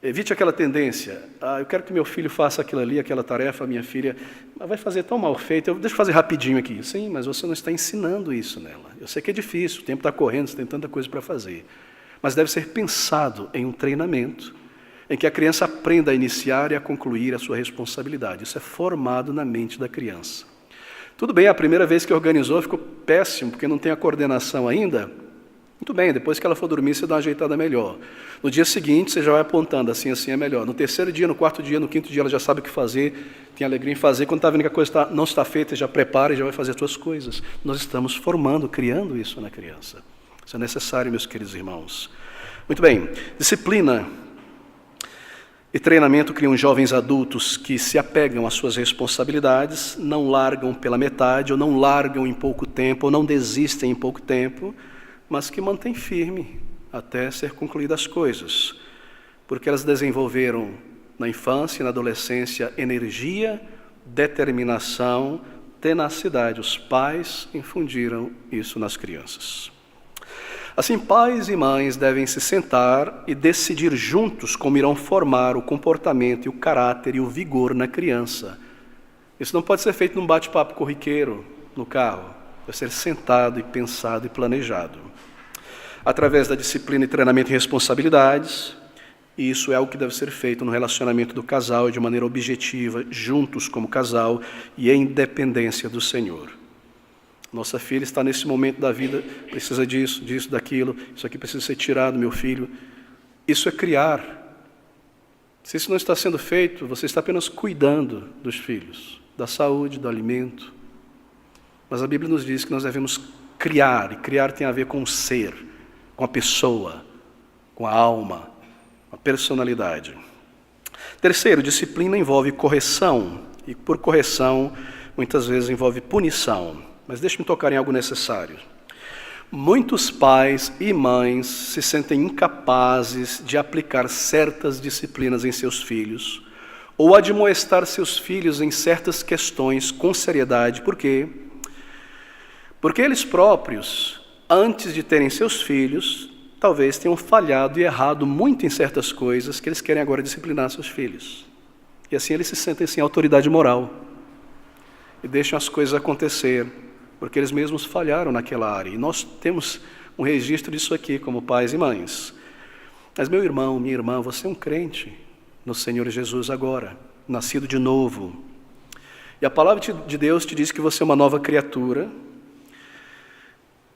S1: Evite aquela tendência, eu quero que meu filho faça aquilo ali, aquela tarefa, minha filha, mas vai fazer tão mal feito, deixa eu fazer rapidinho aqui. Sim, mas você não está ensinando isso nela. Eu sei que é difícil, o tempo está correndo, você tem tanta coisa para fazer. Mas deve ser pensado em um treinamento, em que a criança aprenda a iniciar e a concluir a sua responsabilidade. Isso é formado na mente da criança. Tudo bem, a primeira vez que organizou ficou péssimo, porque não tem a coordenação ainda. Muito bem, depois que ela for dormir, você dá uma ajeitada melhor. No dia seguinte, você já vai apontando, assim é melhor. No terceiro dia, no quarto dia, no quinto dia, ela já sabe o que fazer, tem alegria em fazer. Quando está vendo que a coisa não está feita, já prepara e já vai fazer as suas coisas. Nós estamos formando, criando isso na criança. Isso é necessário, meus queridos irmãos. Muito bem, disciplina e treinamento criam jovens adultos que se apegam às suas responsabilidades, não largam pela metade, ou não largam em pouco tempo, ou não desistem em pouco tempo, mas que mantêm firme até ser concluídas as coisas, porque elas desenvolveram na infância e na adolescência energia, determinação, tenacidade. Os pais infundiram isso nas crianças. Assim, pais e mães devem se sentar e decidir juntos como irão formar o comportamento e o caráter e o vigor na criança. Isso não pode ser feito num bate-papo corriqueiro no carro. Deve ser sentado e pensado e planejado. Através da disciplina e treinamento em responsabilidades, e isso é algo que deve ser feito no relacionamento do casal de maneira objetiva, juntos como casal e em dependência do Senhor. Nossa filha está nesse momento da vida, precisa disso, daquilo, isso aqui precisa ser tirado, meu filho. Isso é criar. Se isso não está sendo feito, você está apenas cuidando dos filhos, da saúde, do alimento. Mas a Bíblia nos diz que nós devemos criar, e criar tem a ver com o ser, com a pessoa, com a alma, com a personalidade. Terceiro, disciplina envolve correção, e por correção, muitas vezes envolve punição. Mas deixe-me tocar em algo necessário. Muitos pais e mães se sentem incapazes de aplicar certas disciplinas em seus filhos, ou admoestar seus filhos em certas questões com seriedade. Por quê? Porque eles próprios, antes de terem seus filhos, talvez tenham falhado e errado muito em certas coisas que eles querem agora disciplinar seus filhos. E assim eles se sentem sem autoridade moral e deixam as coisas acontecer, porque eles mesmos falharam naquela área. E nós temos um registro disso aqui como pais e mães. Mas meu irmão, minha irmã, você é um crente no Senhor Jesus agora, nascido de novo. E a palavra de Deus te diz que você é uma nova criatura,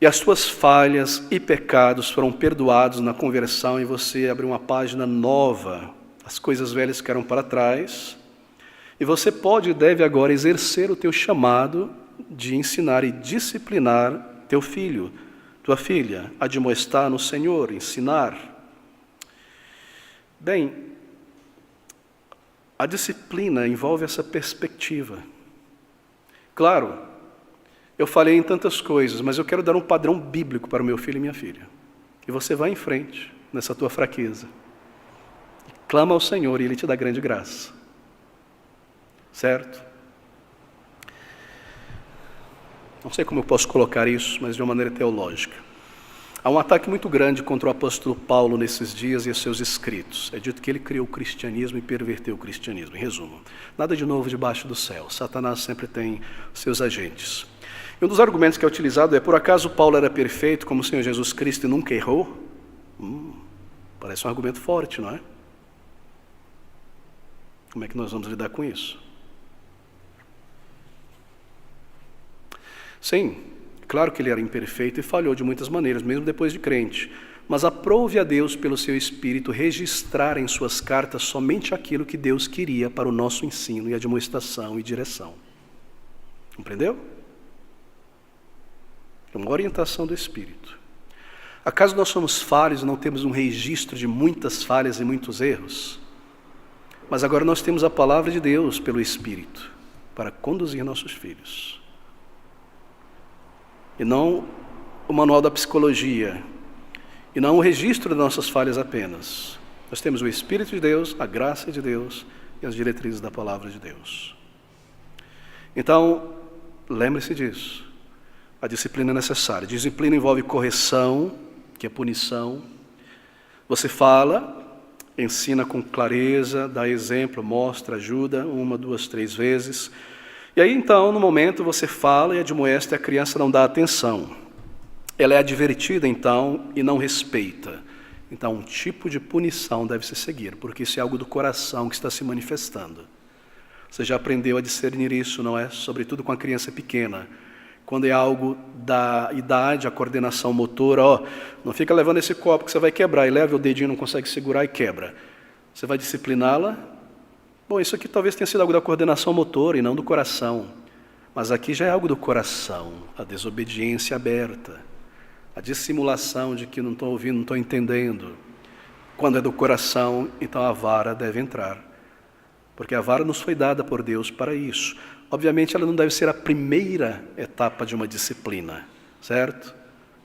S1: e as suas falhas e pecados foram perdoados na conversão, e você abriu uma página nova, as coisas velhas ficaram para trás, e você pode e deve agora exercer o teu chamado de ensinar e disciplinar teu filho, tua filha, admoestar no Senhor, ensinar. Bem, a disciplina envolve essa perspectiva. Claro, eu falei em tantas coisas, mas eu quero dar um padrão bíblico para o meu filho e minha filha. E você vai em frente nessa tua fraqueza. Clama ao Senhor e Ele te dá grande graça. Certo? Não sei como eu posso colocar isso, mas de uma maneira teológica. Há um ataque muito grande contra o apóstolo Paulo nesses dias e os seus escritos. É dito que ele criou o cristianismo e perverteu o cristianismo. Em resumo, nada de novo debaixo do céu. Satanás sempre tem seus agentes. E um dos argumentos que é utilizado é: por acaso Paulo era perfeito como o Senhor Jesus Cristo e nunca errou? Parece um argumento forte, não é? Como é que nós vamos lidar com isso? Sim, claro que ele era imperfeito e falhou de muitas maneiras, mesmo depois de crente. Mas aprove a Deus, pelo seu Espírito, registrar em suas cartas somente aquilo que Deus queria para o nosso ensino e admoestação e direção. Compreendeu? É uma orientação do Espírito. Acaso nós somos falhos e não temos um registro de muitas falhas e muitos erros? Mas agora nós temos a palavra de Deus pelo Espírito para conduzir nossos filhos. E não o manual da psicologia, e não o registro das nossas falhas apenas. Nós temos o Espírito de Deus, a graça de Deus e as diretrizes da palavra de Deus. Então, lembre-se disso. A disciplina é necessária. Disciplina envolve correção, que é punição. Você fala, ensina com clareza, dá exemplo, mostra, ajuda, 1, 2, 3 vezes. E aí então, no momento, você fala e admoesta e a criança não dá atenção. Ela é advertida então e não respeita. Então, um tipo de punição deve se seguir, porque isso é algo do coração que está se manifestando. Você já aprendeu a discernir isso, não é? Sobretudo com a criança pequena. Quando é algo da idade, a coordenação motora, não fica levando esse copo que você vai quebrar, e leva o dedinho, não consegue segurar e quebra. Você vai discipliná-la? Bom, isso aqui talvez tenha sido algo da coordenação motora e não do coração. Mas aqui já é algo do coração, a desobediência aberta, a dissimulação de que não estou ouvindo, não estou entendendo. Quando é do coração, então a vara deve entrar. Porque a vara nos foi dada por Deus para isso. Obviamente ela não deve ser a primeira etapa de uma disciplina, certo?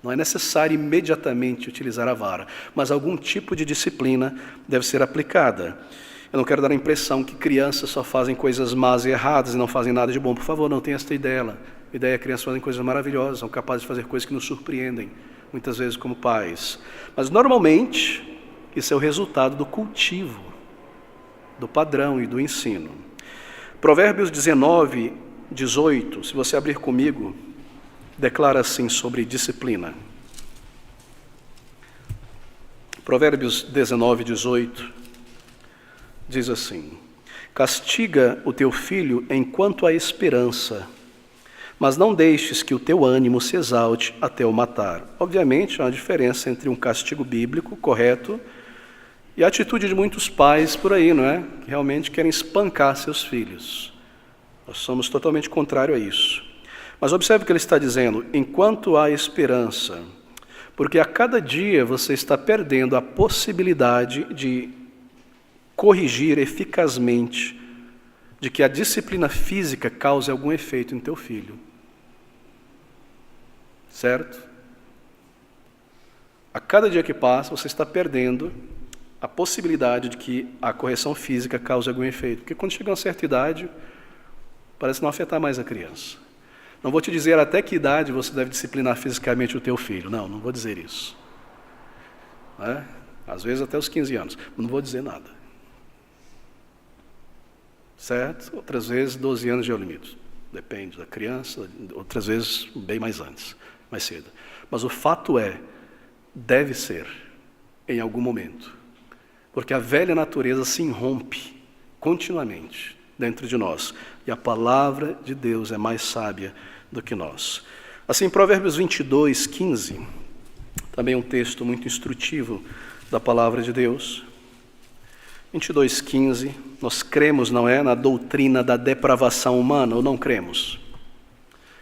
S1: Não é necessário imediatamente utilizar a vara, mas algum tipo de disciplina deve ser aplicada. Eu não quero dar a impressão que crianças só fazem coisas más e erradas e não fazem nada de bom. Por favor, não tenha esta ideia. A ideia é que crianças fazem coisas maravilhosas, são capazes de fazer coisas que nos surpreendem, muitas vezes como pais. Mas normalmente, isso é o resultado do cultivo, do padrão e do ensino. Provérbios 19, 18, se você abrir comigo, declara assim sobre disciplina. Provérbios 19, 18, diz assim: castiga o teu filho enquanto há esperança, mas não deixes que o teu ânimo se exalte até o matar. Obviamente, há uma diferença entre um castigo bíblico correto e a atitude de muitos pais por aí, não é? Que realmente querem espancar seus filhos. Nós somos totalmente contrário a isso. Mas observe o que ele está dizendo: enquanto há esperança, porque a cada dia você está perdendo a possibilidade de corrigir eficazmente, de que a disciplina física cause algum efeito em teu filho. Certo? A cada dia que passa, você está perdendo a possibilidade de que a correção física cause algum efeito. Porque quando chega a uma certa idade, parece não afetar mais a criança. Não vou te dizer até que idade você deve disciplinar fisicamente o teu filho. Não vou dizer isso. Às vezes até os 15 anos. Não vou dizer nada. Certo? Outras vezes 12 anos de é o limite. Depende da criança, outras vezes bem mais antes, mais cedo. Mas o fato é Deve ser, em algum momento. Porque a velha natureza se irrompe continuamente dentro de nós. E a palavra de Deus é mais sábia do que nós. Assim, Provérbios 22, 15, também um texto muito instrutivo da palavra de Deus. 22, 15, nós cremos, não é, na doutrina da depravação humana ou não cremos?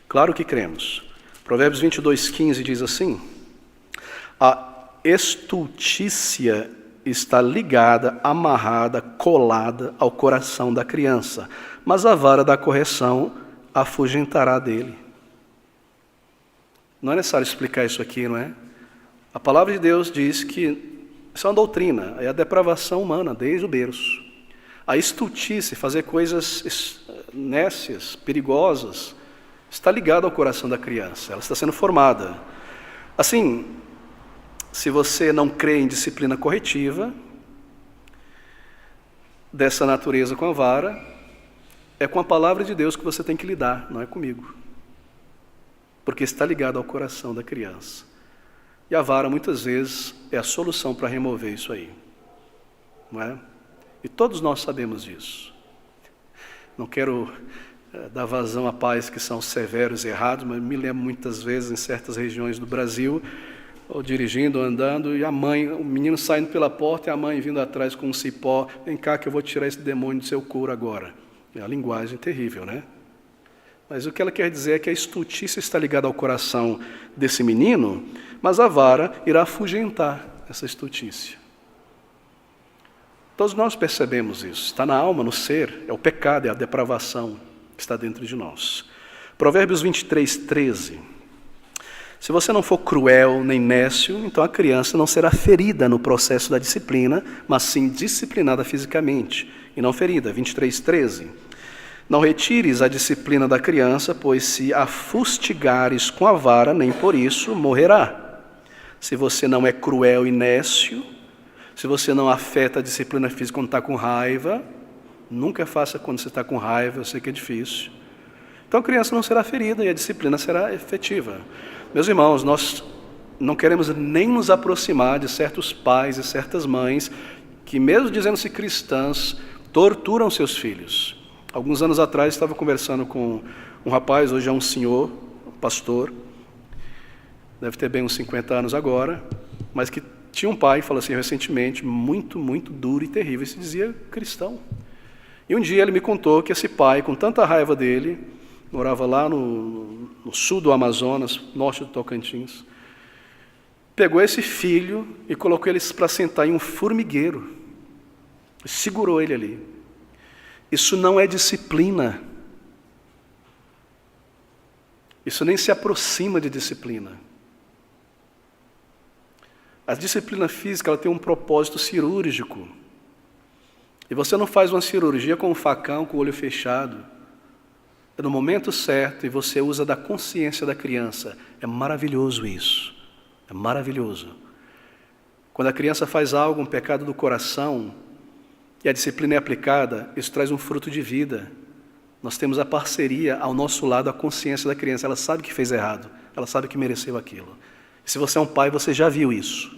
S1: Claro que cremos. Provérbios 22, 15 diz assim: a estultícia está ligada, amarrada, colada ao coração da criança, mas a vara da correção afugentará dele. Não é necessário explicar isso aqui, não é? A palavra de Deus diz que isso é uma doutrina, é a depravação humana, desde o berço. A estultice, fazer coisas nécias, perigosas, está ligada ao coração da criança, ela está sendo formada. Assim, se você não crê em disciplina corretiva, dessa natureza com a vara, é com a palavra de Deus que você tem que lidar, não é comigo. Porque está ligado ao coração da criança. E a vara, muitas vezes, é a solução para remover isso aí. Não é? E todos nós sabemos disso. Não quero dar vazão a pais que são severos e errados, mas me lembro muitas vezes em certas regiões do Brasil, ou dirigindo, ou andando, e a mãe, o menino saindo pela porta e a mãe vindo atrás com um cipó: vem cá que eu vou tirar esse demônio do seu couro agora. É a linguagem terrível, né? Mas o que ela quer dizer é que a estultícia está ligada ao coração desse menino, mas a vara irá afugentar essa estultícia. Todos nós percebemos isso, está na alma, no ser, é o pecado, é a depravação que está dentro de nós. Provérbios 23, 13. Se você não for cruel nem nécio, então a criança não será ferida no processo da disciplina, mas sim disciplinada fisicamente, e não ferida. 23, 13. Não retires a disciplina da criança, pois se a fustigares com a vara, nem por isso morrerá. Se você não é cruel e nécio, se você não afeta a disciplina física quando está com raiva, nunca faça quando você está com raiva, eu sei que é difícil. Então a criança não será ferida e a disciplina será efetiva. Meus irmãos, nós não queremos nem nos aproximar de certos pais e certas mães que, mesmo dizendo-se cristãs, torturam seus filhos. Alguns anos atrás estava conversando com um rapaz, hoje é um senhor, um pastor, deve ter bem uns 50 anos agora, mas que tinha um pai, falou assim, recentemente, muito, muito duro e terrível, e se dizia cristão. E um dia ele me contou que esse pai, com tanta raiva dele, morava lá no sul do Amazonas, norte do Tocantins, pegou esse filho e colocou ele para sentar em um formigueiro, segurou ele ali. Isso não é disciplina. Isso nem se aproxima de disciplina. A disciplina física ela tem um propósito cirúrgico. E você não faz uma cirurgia com um facão, com o olho fechado. É no momento certo e você usa da consciência da criança. É maravilhoso isso. É maravilhoso. Quando a criança faz algo, um pecado do coração, e a disciplina é aplicada, isso traz um fruto de vida. Nós temos a parceria ao nosso lado, a consciência da criança. Ela sabe que fez errado, ela sabe que mereceu aquilo. E se você é um pai, você já viu isso.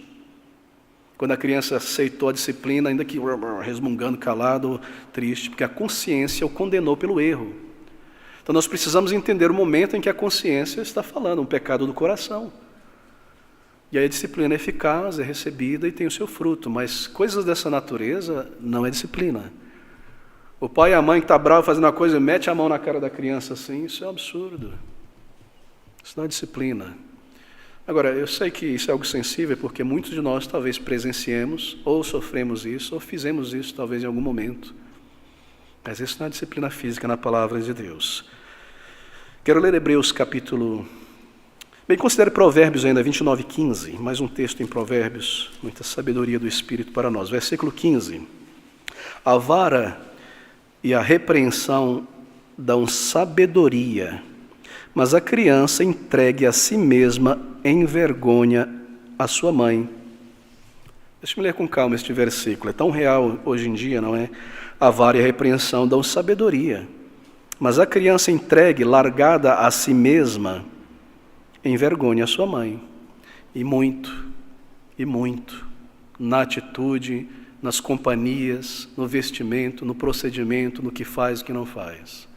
S1: Quando a criança aceitou a disciplina, ainda que resmungando, calado, triste, porque a consciência o condenou pelo erro. Então nós precisamos entender o momento em que a consciência está falando, um pecado do coração. E aí a disciplina é eficaz, é recebida e tem o seu fruto, mas coisas dessa natureza não é disciplina. O pai e a mãe que está bravo fazendo uma coisa, mete a mão na cara da criança assim, isso é um absurdo. Isso não é disciplina. Agora, eu sei que isso é algo sensível, porque muitos de nós talvez presenciemos, ou sofremos isso, ou fizemos isso talvez em algum momento. Mas isso não é disciplina física na palavra de Deus. Quero ler Hebreus capítulo... Bem, considere Provérbios ainda, 29, 15. Mais um texto em Provérbios, muita sabedoria do Espírito para nós. Versículo 15. A vara e a repreensão dão sabedoria, mas a criança entregue a si mesma envergonha a sua mãe. Deixa eu ler com calma este versículo. É tão real hoje em dia, não é? A vara e a repreensão dão sabedoria, mas a criança entregue, largada a si mesma, envergonha a sua mãe. E muito. e muito, na atitude, nas companhias, no vestimento, no procedimento, no que faz e o que não faz.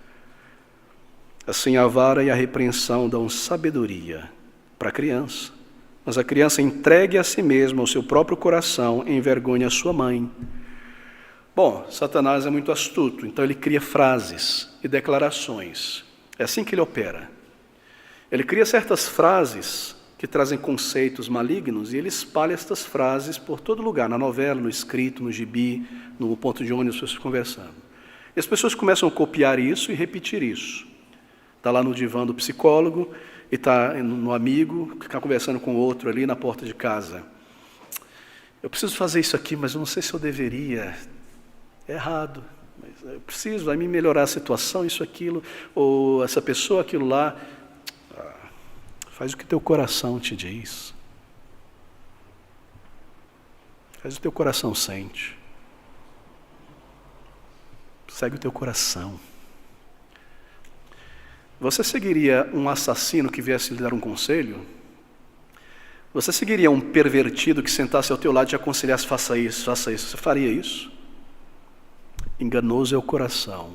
S1: Assim, a vara e a repreensão dão sabedoria para a criança, mas a criança entregue a si mesma, ao seu próprio coração, envergonha a sua mãe. Bom, Satanás é muito astuto, então ele cria frases e declarações. É assim que ele opera. Ele cria certas frases que trazem conceitos malignos e ele espalha estas frases por todo lugar, na novela, no escrito, no gibi, no ponto de ônibus, as pessoas conversando. E as pessoas começam a copiar isso e repetir isso. Está lá no divã do psicólogo e está no amigo, que está conversando com o outro ali na porta de casa. Eu preciso fazer isso aqui, mas eu não sei se eu deveria. É errado. Mas eu preciso, vai me melhorar a situação, isso, aquilo, ou essa pessoa, aquilo lá. Faz o que teu coração te diz. Faz o que teu coração sente. Segue o teu coração. Você seguiria um assassino que viesse lhe dar um conselho? Você seguiria um pervertido que sentasse ao teu lado e te aconselhasse, faça isso, faça isso? Você faria isso? Enganoso é o coração.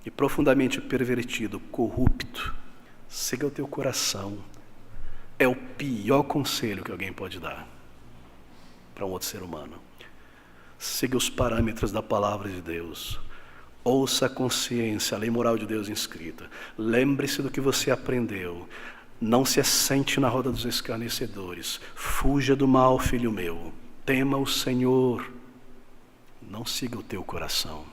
S1: E profundamente pervertido, corrupto. Siga o teu coração. É o pior conselho que alguém pode dar para um outro ser humano. Siga os parâmetros da palavra de Deus. Ouça a consciência, a lei moral de Deus inscrita. Lembre-se do que você aprendeu. Não se assente na roda dos escarnecedores. Fuja do mal, filho meu. Tema o Senhor. Não siga o teu coração.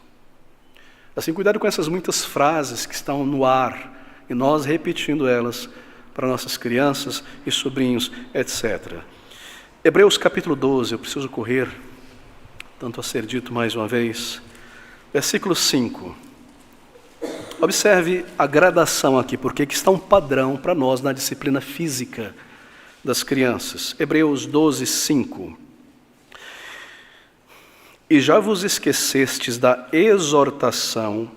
S1: Assim, cuidado com essas muitas frases que estão no ar e nós repetindo elas para nossas crianças e sobrinhos, etc. Hebreus capítulo 12, eu preciso correr, tanto a ser dito mais uma vez. Versículo 5. Observe a gradação aqui, porque aqui está um padrão para nós na disciplina física das crianças. Hebreus 12, 5. E já vos esquecestes da exortação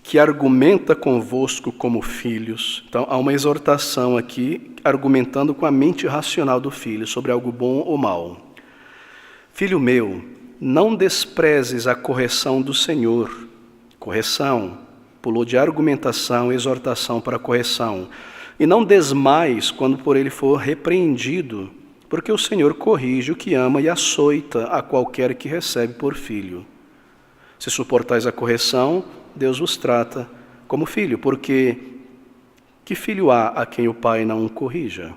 S1: que argumenta convosco como filhos. Então, há uma exortação aqui, argumentando com a mente racional do filho sobre algo bom ou mal. Filho meu, não desprezes a correção do Senhor. Correção, pulou de argumentação, exortação para correção. E não desmais quando por ele for repreendido, porque o Senhor corrige o que ama e açoita a qualquer que recebe por filho. Se suportais a correção, Deus vos trata como filho, porque que filho há a quem o pai não corrija?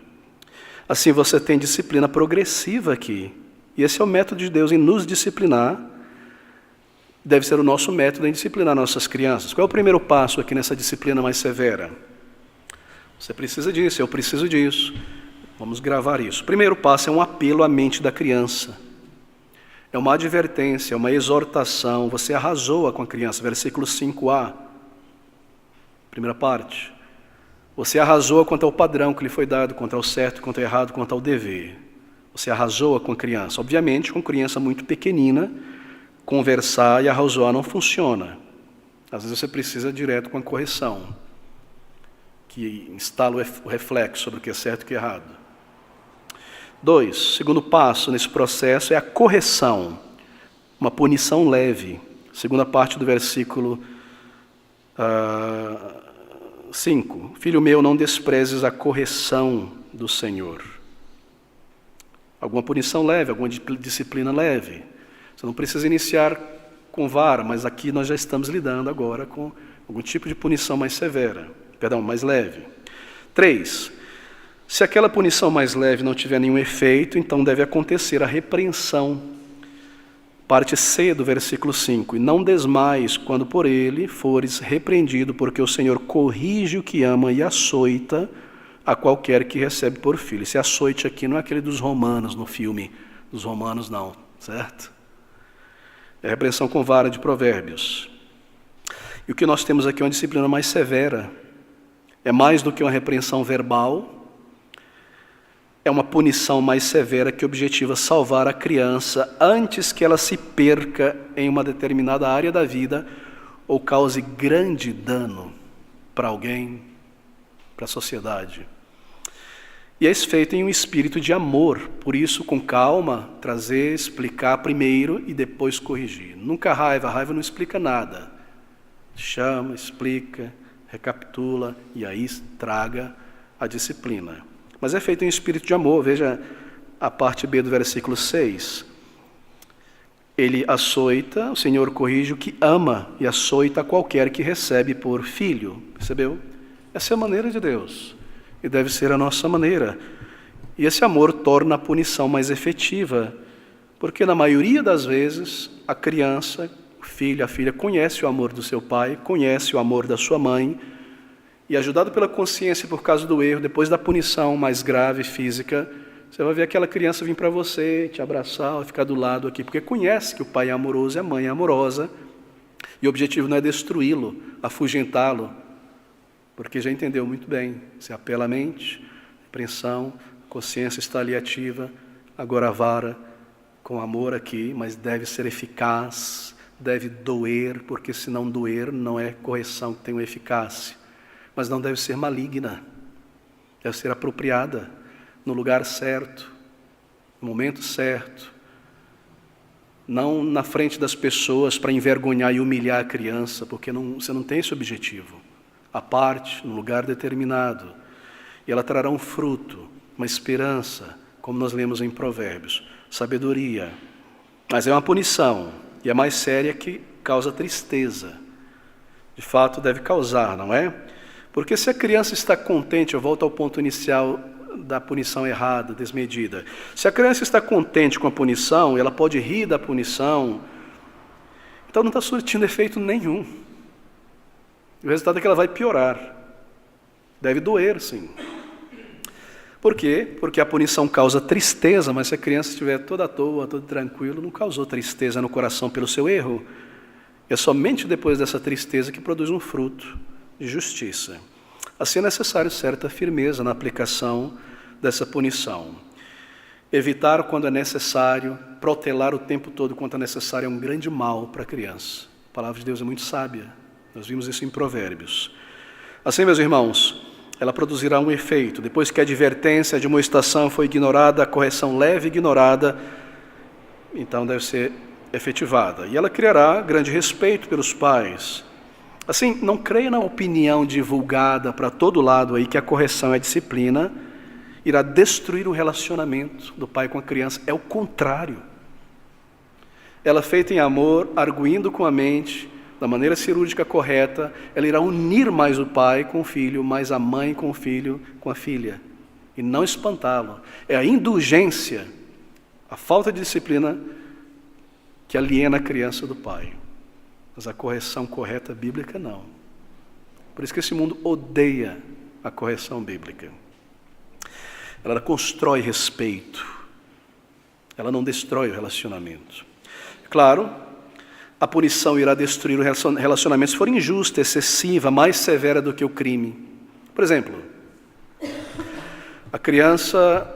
S1: Assim você tem disciplina progressiva aqui, e esse é o método de Deus em nos disciplinar, deve ser o nosso método em disciplinar nossas crianças. Qual é o primeiro passo aqui nessa disciplina mais severa? Você precisa disso, eu preciso disso. Vamos gravar isso. O primeiro passo é um apelo à mente da criança. É uma advertência, é uma exortação. Você arrasou com a criança, versículo 5a, primeira parte. Você arrasou quanto ao padrão que lhe foi dado, quanto ao certo, quanto ao errado, quanto ao dever. Você arrasou com a criança. Obviamente, com criança muito pequenina, conversar e arrasoar não funciona. Às vezes você precisa direto com a correção, que instala o reflexo sobre o que é certo e o que é errado. 2, segundo passo nesse processo é a correção, uma punição leve. Segunda parte do versículo 5. Filho meu, não desprezes a correção do Senhor. Alguma punição leve, alguma disciplina leve. Você não precisa iniciar com vara, mas aqui nós já estamos lidando agora com algum tipo de punição mais severa, mais leve. 3. Se aquela punição mais leve não tiver nenhum efeito, então deve acontecer a repreensão. Parte C do versículo 5. E não desmais quando por ele fores repreendido, porque o Senhor corrige o que ama e açoita a qualquer que recebe por filho. Esse açoite aqui não é aquele dos romanos, no filme dos romanos não, certo? É a repreensão com vara de Provérbios. E o que nós temos aqui é uma disciplina mais severa. É mais do que uma repreensão verbal. É uma punição mais severa que objetiva salvar a criança antes que ela se perca em uma determinada área da vida ou cause grande dano para alguém, para a sociedade. E é feito em um espírito de amor, por isso, com calma, trazer, explicar primeiro e depois corrigir. Nunca a raiva não explica nada. Chama, explica, recapitula e aí traga a disciplina. Mas é feito em espírito de amor, veja a parte B do versículo 6. Ele açoita, o Senhor corrige o que ama e açoita qualquer que recebe por filho. Percebeu? Essa é a maneira de Deus e deve ser a nossa maneira. E esse amor torna a punição mais efetiva, porque na maioria das vezes a criança, o filho, a filha conhece o amor do seu pai, conhece o amor da sua mãe, e ajudado pela consciência por causa do erro, depois da punição mais grave física, você vai ver aquela criança vir para você, te abraçar, ficar do lado aqui, porque conhece que o pai é amoroso e a mãe é amorosa, e o objetivo não é destruí-lo, afugentá-lo, porque já entendeu muito bem, se apela à mente, apreensão, consciência está ali ativa, agora a vara com amor aqui, mas deve ser eficaz, deve doer, porque se não doer, não é correção que tem uma eficácia, mas não deve ser maligna, deve ser apropriada, no lugar certo, no momento certo, não na frente das pessoas para envergonhar e humilhar a criança, porque você não tem esse objetivo. À parte, num lugar determinado, e ela trará um fruto, uma esperança, como nós lemos em Provérbios, sabedoria. Mas é uma punição, e é mais séria, que causa tristeza. De fato, deve causar, não é? Porque se a criança está contente, eu volto ao ponto inicial da punição errada, desmedida. Se a criança está contente com a punição, ela pode rir da punição, então não está surtindo efeito nenhum. O resultado é que ela vai piorar. Deve doer, sim. Por quê? Porque a punição causa tristeza, mas se a criança estiver toda à toa, toda tranquila, não causou tristeza no coração pelo seu erro. É somente depois dessa tristeza que produz um fruto de justiça. Assim é necessário certa firmeza na aplicação dessa punição. Evitar quando é necessário, protelar o tempo todo quanto é necessário é um grande mal para a criança. A palavra de Deus é muito sábia. Nós vimos isso em Provérbios. Assim, meus irmãos, ela produzirá um efeito. Depois que a advertência, a admoestação foi ignorada, a correção leve ignorada, então deve ser efetivada. E ela criará grande respeito pelos pais. Assim, não creia na opinião divulgada para todo lado aí que a correção é disciplina, irá destruir o relacionamento do pai com a criança. É o contrário. Ela feita em amor, arguindo com a mente, da maneira cirúrgica correta, ela irá unir mais o pai com o filho, mais a mãe com o filho, com a filha, e não espantá-lo. É a indulgência, a falta de disciplina que aliena a criança do pai. Mas a correção correta bíblica não. Por isso que esse mundo odeia a correção bíblica. Ela constrói respeito, ela não destrói o relacionamento. Claro, a punição irá destruir o relacionamento se for injusta, excessiva, mais severa do que o crime. Por exemplo, a criança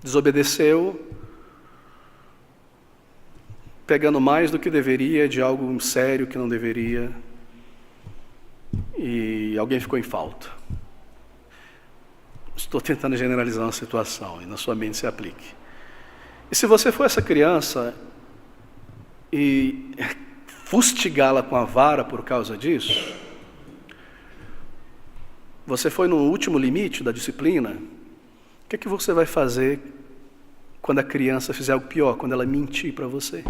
S1: desobedeceu, pegando mais do que deveria de algo sério que não deveria, e alguém ficou em falta. Estou tentando generalizar uma situação e na sua mente se aplique. E se você for essa criança e fustigá-la com a vara por causa disso, você foi no último limite da disciplina, o que é que você vai fazer quando a criança fizer algo pior, quando ela mentir para você?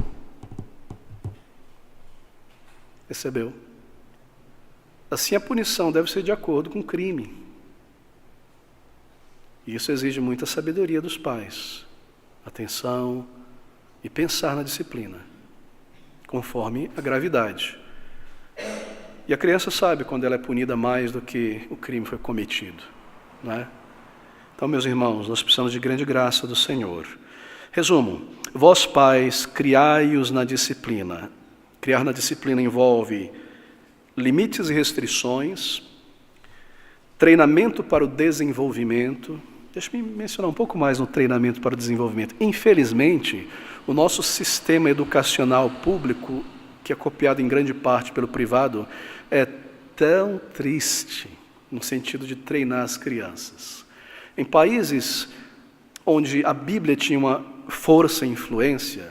S1: Percebeu? Assim a punição deve ser de acordo com o crime. E isso exige muita sabedoria dos pais. Atenção e pensar na disciplina, conforme a gravidade. E a criança sabe quando ela é punida mais do que o crime foi cometido, não é? Então, meus irmãos, nós precisamos de grande graça do Senhor. Resumo: vós pais, criai-os na disciplina. Criar na disciplina envolve limites e restrições, treinamento para o desenvolvimento. Deixa-me mencionar um pouco mais no treinamento para o desenvolvimento. Infelizmente, o nosso sistema educacional público, que é copiado em grande parte pelo privado, é tão triste no sentido de treinar as crianças. Em países onde a Bíblia tinha uma força e influência,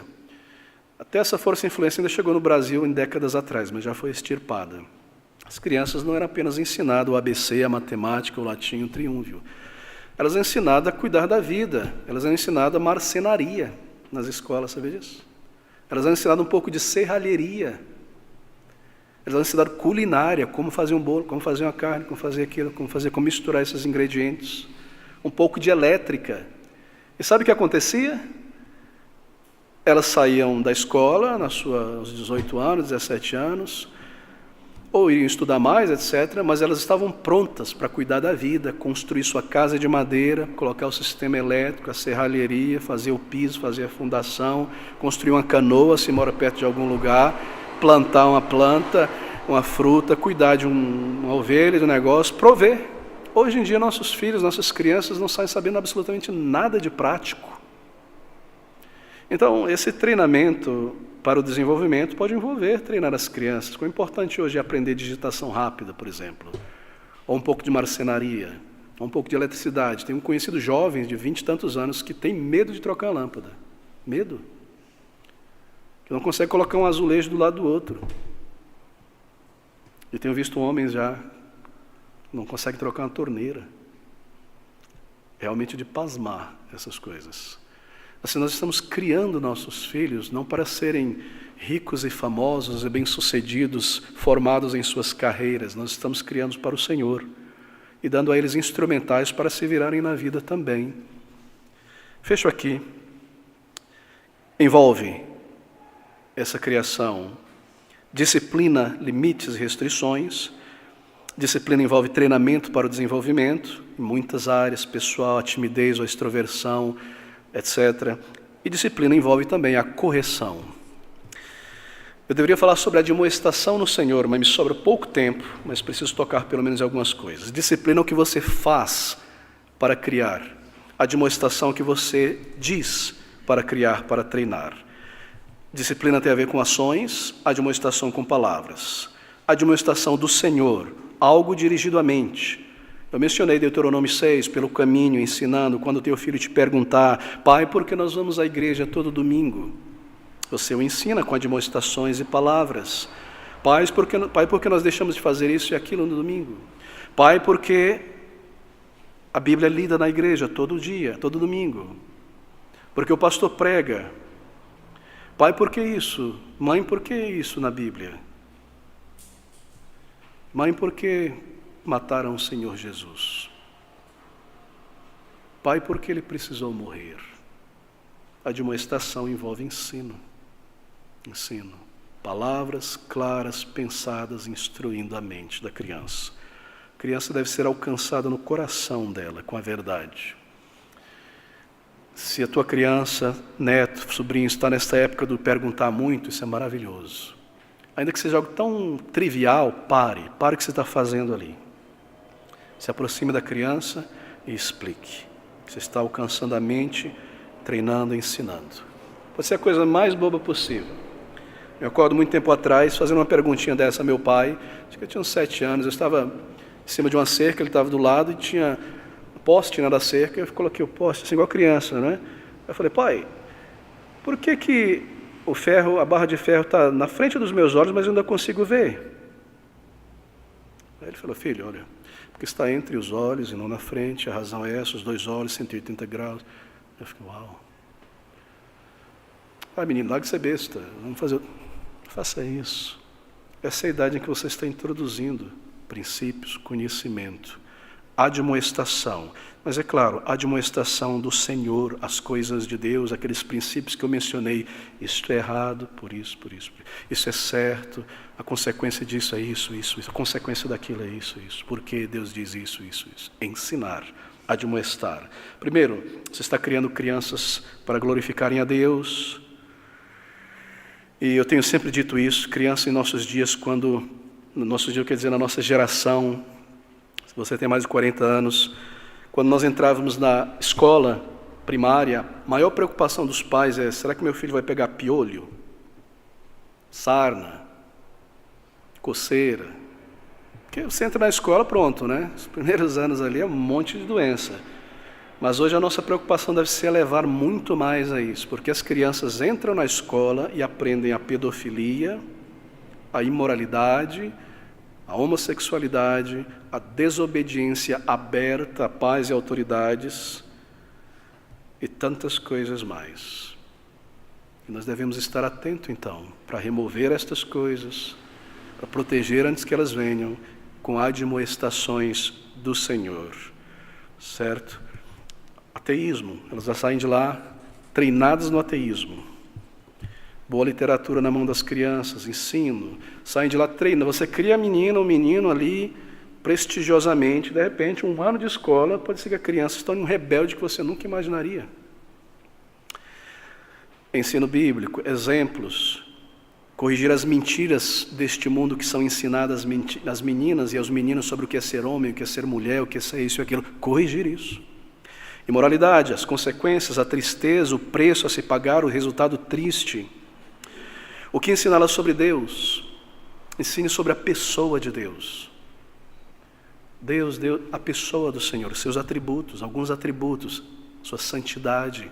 S1: até essa força e influência ainda chegou no Brasil em décadas atrás, mas já foi extirpada. As crianças não eram apenas ensinadas o ABC, a matemática, o latim, o triúnvio. Elas eram ensinadas a cuidar da vida, elas eram ensinadas a marcenaria nas escolas, sabia disso? Elas eram ensinadas um pouco de serralheria. Elas eram ensinadas culinária, como fazer um bolo, como fazer uma carne, como fazer aquilo, como misturar esses ingredientes. Um pouco de elétrica. E sabe o que acontecia? Elas saíam da escola, aos 18 anos, 17 anos, ou iriam estudar mais, etc., mas elas estavam prontas para cuidar da vida, construir sua casa de madeira, colocar o sistema elétrico, a serralheria, fazer o piso, fazer a fundação, construir uma canoa, se mora perto de algum lugar, plantar uma planta, uma fruta, cuidar de uma ovelha, de um negócio, prover. Hoje em dia, nossos filhos, nossas crianças não saem sabendo absolutamente nada de prático. Então, esse treinamento para o desenvolvimento pode envolver treinar as crianças. O importante hoje é aprender digitação rápida, por exemplo, ou um pouco de marcenaria, ou um pouco de eletricidade. Tem um conhecido jovem de 20 e tantos anos que tem medo de trocar a lâmpada. Medo. Que não consegue colocar um azulejo do lado do outro. E tenho visto homens já que não conseguem trocar uma torneira. Realmente de pasmar essas coisas. Assim, nós estamos criando nossos filhos não para serem ricos e famosos e bem-sucedidos, formados em suas carreiras. Nós estamos criando para o Senhor e dando a eles instrumentais para se virarem na vida também. Fecho aqui. Envolve essa criação disciplina, limites e restrições. Disciplina envolve treinamento para o desenvolvimento, em muitas áreas, pessoal, a timidez ou a extroversão, etc. E disciplina envolve também a correção. Eu deveria falar sobre a admoestação no Senhor, mas me sobra pouco tempo, mas preciso tocar pelo menos em algumas coisas. Disciplina é o que você faz para criar. Admoestação é o que você diz para criar, para treinar. Disciplina tem a ver com ações, admoestação com palavras. Admoestação do Senhor, algo dirigido à mente. Eu mencionei Deuteronômio 6, pelo caminho, ensinando, quando teu filho te perguntar, pai, por que nós vamos à igreja todo domingo? Você o ensina com admoestações e palavras. Pai, por que nós deixamos de fazer isso e aquilo no domingo? Pai, porque a Bíblia é lida na igreja todo dia, todo domingo. Porque o pastor prega. Pai, por que isso? Mãe, por que isso na Bíblia? Mãe, por que mataram o Senhor Jesus? Pai, por que ele precisou morrer? A admoestação envolve ensino. Ensino. Palavras claras, pensadas, instruindo a mente da criança. A criança deve ser alcançada no coração dela, com a verdade. Se a tua criança, neto, sobrinho, está nessa época do perguntar muito, isso é maravilhoso. Ainda que seja algo tão trivial, pare o que você está fazendo ali. Se aproxime da criança e explique. Você está alcançando a mente, treinando, ensinando. Pode ser a coisa mais boba possível. Eu acordo muito tempo atrás, fazendo uma perguntinha dessa a meu pai. Acho que eu tinha uns 7 anos. Eu estava em cima de uma cerca, ele estava do lado e tinha um poste da cerca. Eu coloquei o poste, assim, igual criança, né? Eu falei, pai, por que o ferro, a barra de ferro está na frente dos meus olhos, mas eu ainda consigo ver? Aí ele falou, filho, olha, porque está entre os olhos e não na frente, a razão é essa, os 2 olhos, 180 graus. Eu fiquei, uau. Ah, menino, larga de ser besta, vamos fazer. Faça isso. Essa é a idade em que você está introduzindo princípios, conhecimento, admoestação. Mas é claro, admoestação do Senhor, as coisas de Deus, aqueles princípios que eu mencionei. Isto é errado, por isso. Isso é certo, a consequência disso é isso. A consequência daquilo é isso. Porque Deus diz isso. Ensinar, admoestar. Primeiro, você está criando crianças para glorificarem a Deus. E eu tenho sempre dito isso, criança em nossos dias, no nosso dia, quer dizer, na nossa geração, se você tem mais de 40 anos, quando nós entrávamos na escola primária, a maior preocupação dos pais é, será que meu filho vai pegar piolho, sarna, coceira, Porque você entra na escola, pronto, né? Os primeiros anos ali é um monte de doença. Mas hoje a nossa preocupação deve ser levar muito mais a isso, porque as crianças entram na escola e aprendem a pedofilia, a imoralidade, a homossexualidade, a desobediência aberta a pais e autoridades e tantas coisas mais. E nós devemos estar atentos, então, para remover estas coisas, para proteger antes que elas venham, com admoestações do Senhor, certo? Ateísmo, elas já saem de lá treinadas no ateísmo. Boa literatura na mão das crianças, ensino, saem de lá treinando. Você cria a menina, o menino ali, prestigiosamente, de repente, 1 ano de escola, pode ser que a criança se torne um rebelde que você nunca imaginaria. Ensino bíblico, exemplos, corrigir as mentiras deste mundo que são ensinadas às meninas e aos meninos sobre o que é ser homem, o que é ser mulher, o que é ser isso e aquilo. Corrigir isso. Imoralidade, as consequências, a tristeza, o preço a se pagar, o resultado triste. O que ensiná-la sobre Deus? Ensine sobre a pessoa de Deus. Deus, a pessoa do Senhor, seus atributos, alguns atributos, sua santidade,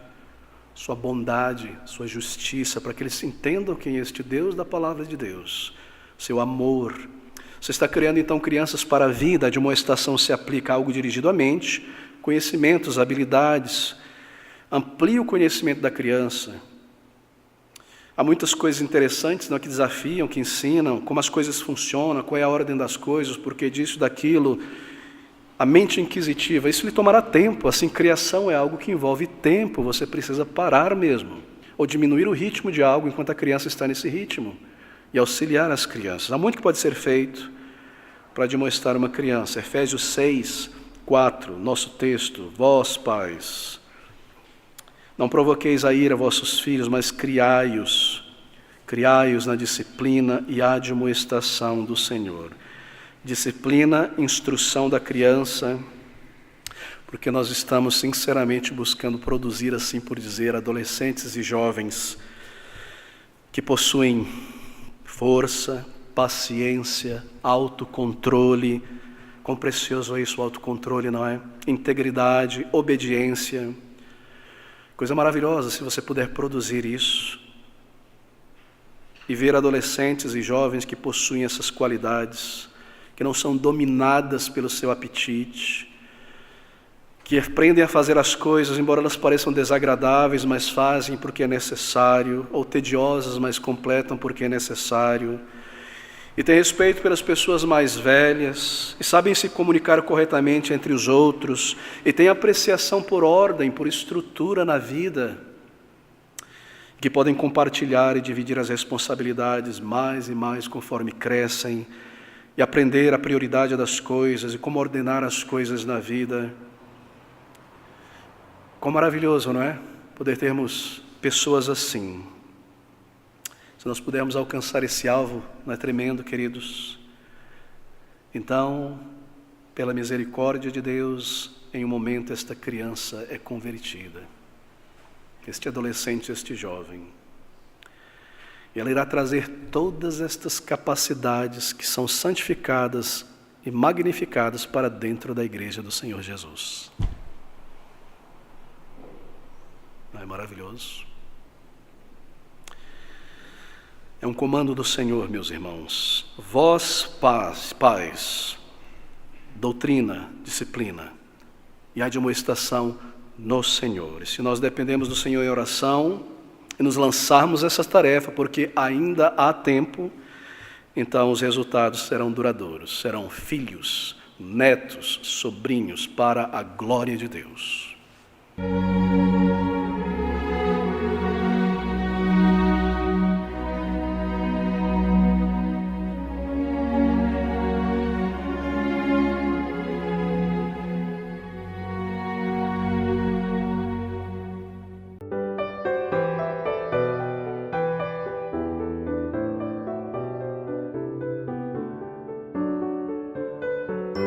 S1: sua bondade, sua justiça, para que eles entendam quem é este Deus da palavra de Deus, seu amor. Você está criando então crianças para a vida, a admoestação se aplica a algo dirigido à mente, conhecimentos, habilidades, amplia o conhecimento da criança. Há muitas coisas interessantes, não, que desafiam, que ensinam, como as coisas funcionam, qual é a ordem das coisas, porquê disso, daquilo. A mente inquisitiva, isso lhe tomará tempo, assim, criação é algo que envolve tempo, você precisa parar mesmo, ou diminuir o ritmo de algo enquanto a criança está nesse ritmo, e auxiliar as crianças. Há muito que pode ser feito para demonstrar uma criança. Efésios 6, 4, nosso texto, vós pais, não provoqueis a ira vossos filhos, mas criai-os na disciplina e admoestação do Senhor. Disciplina, instrução da criança, porque nós estamos sinceramente buscando produzir, assim por dizer, adolescentes e jovens que possuem força, paciência, autocontrole. Quão precioso é isso, o autocontrole, não é? Integridade, obediência. Coisa maravilhosa se você puder produzir isso e ver adolescentes e jovens que possuem essas qualidades, que não são dominadas pelo seu apetite, que aprendem a fazer as coisas, embora elas pareçam desagradáveis, mas fazem porque é necessário, ou tediosas, mas completam porque é necessário, e têm respeito pelas pessoas mais velhas, e sabem se comunicar corretamente entre os outros, e têm apreciação por ordem, por estrutura na vida, que podem compartilhar e dividir as responsabilidades mais e mais conforme crescem, e aprender a prioridade das coisas e como ordenar as coisas na vida. Quão maravilhoso, não é? Poder termos pessoas assim. Se nós pudermos alcançar esse alvo, não é tremendo, queridos? Então, pela misericórdia de Deus, em um momento esta criança é convertida. Este adolescente, este jovem. E ela irá trazer todas estas capacidades que são santificadas e magnificadas para dentro da igreja do Senhor Jesus. Não é maravilhoso? É um comando do Senhor, meus irmãos. Vós, pais, doutrina, disciplina e admoestação no Senhor. E se nós dependemos do Senhor em oração e nos lançarmos essa tarefa, porque ainda há tempo, então os resultados serão duradouros, serão filhos, netos, sobrinhos, para a glória de Deus.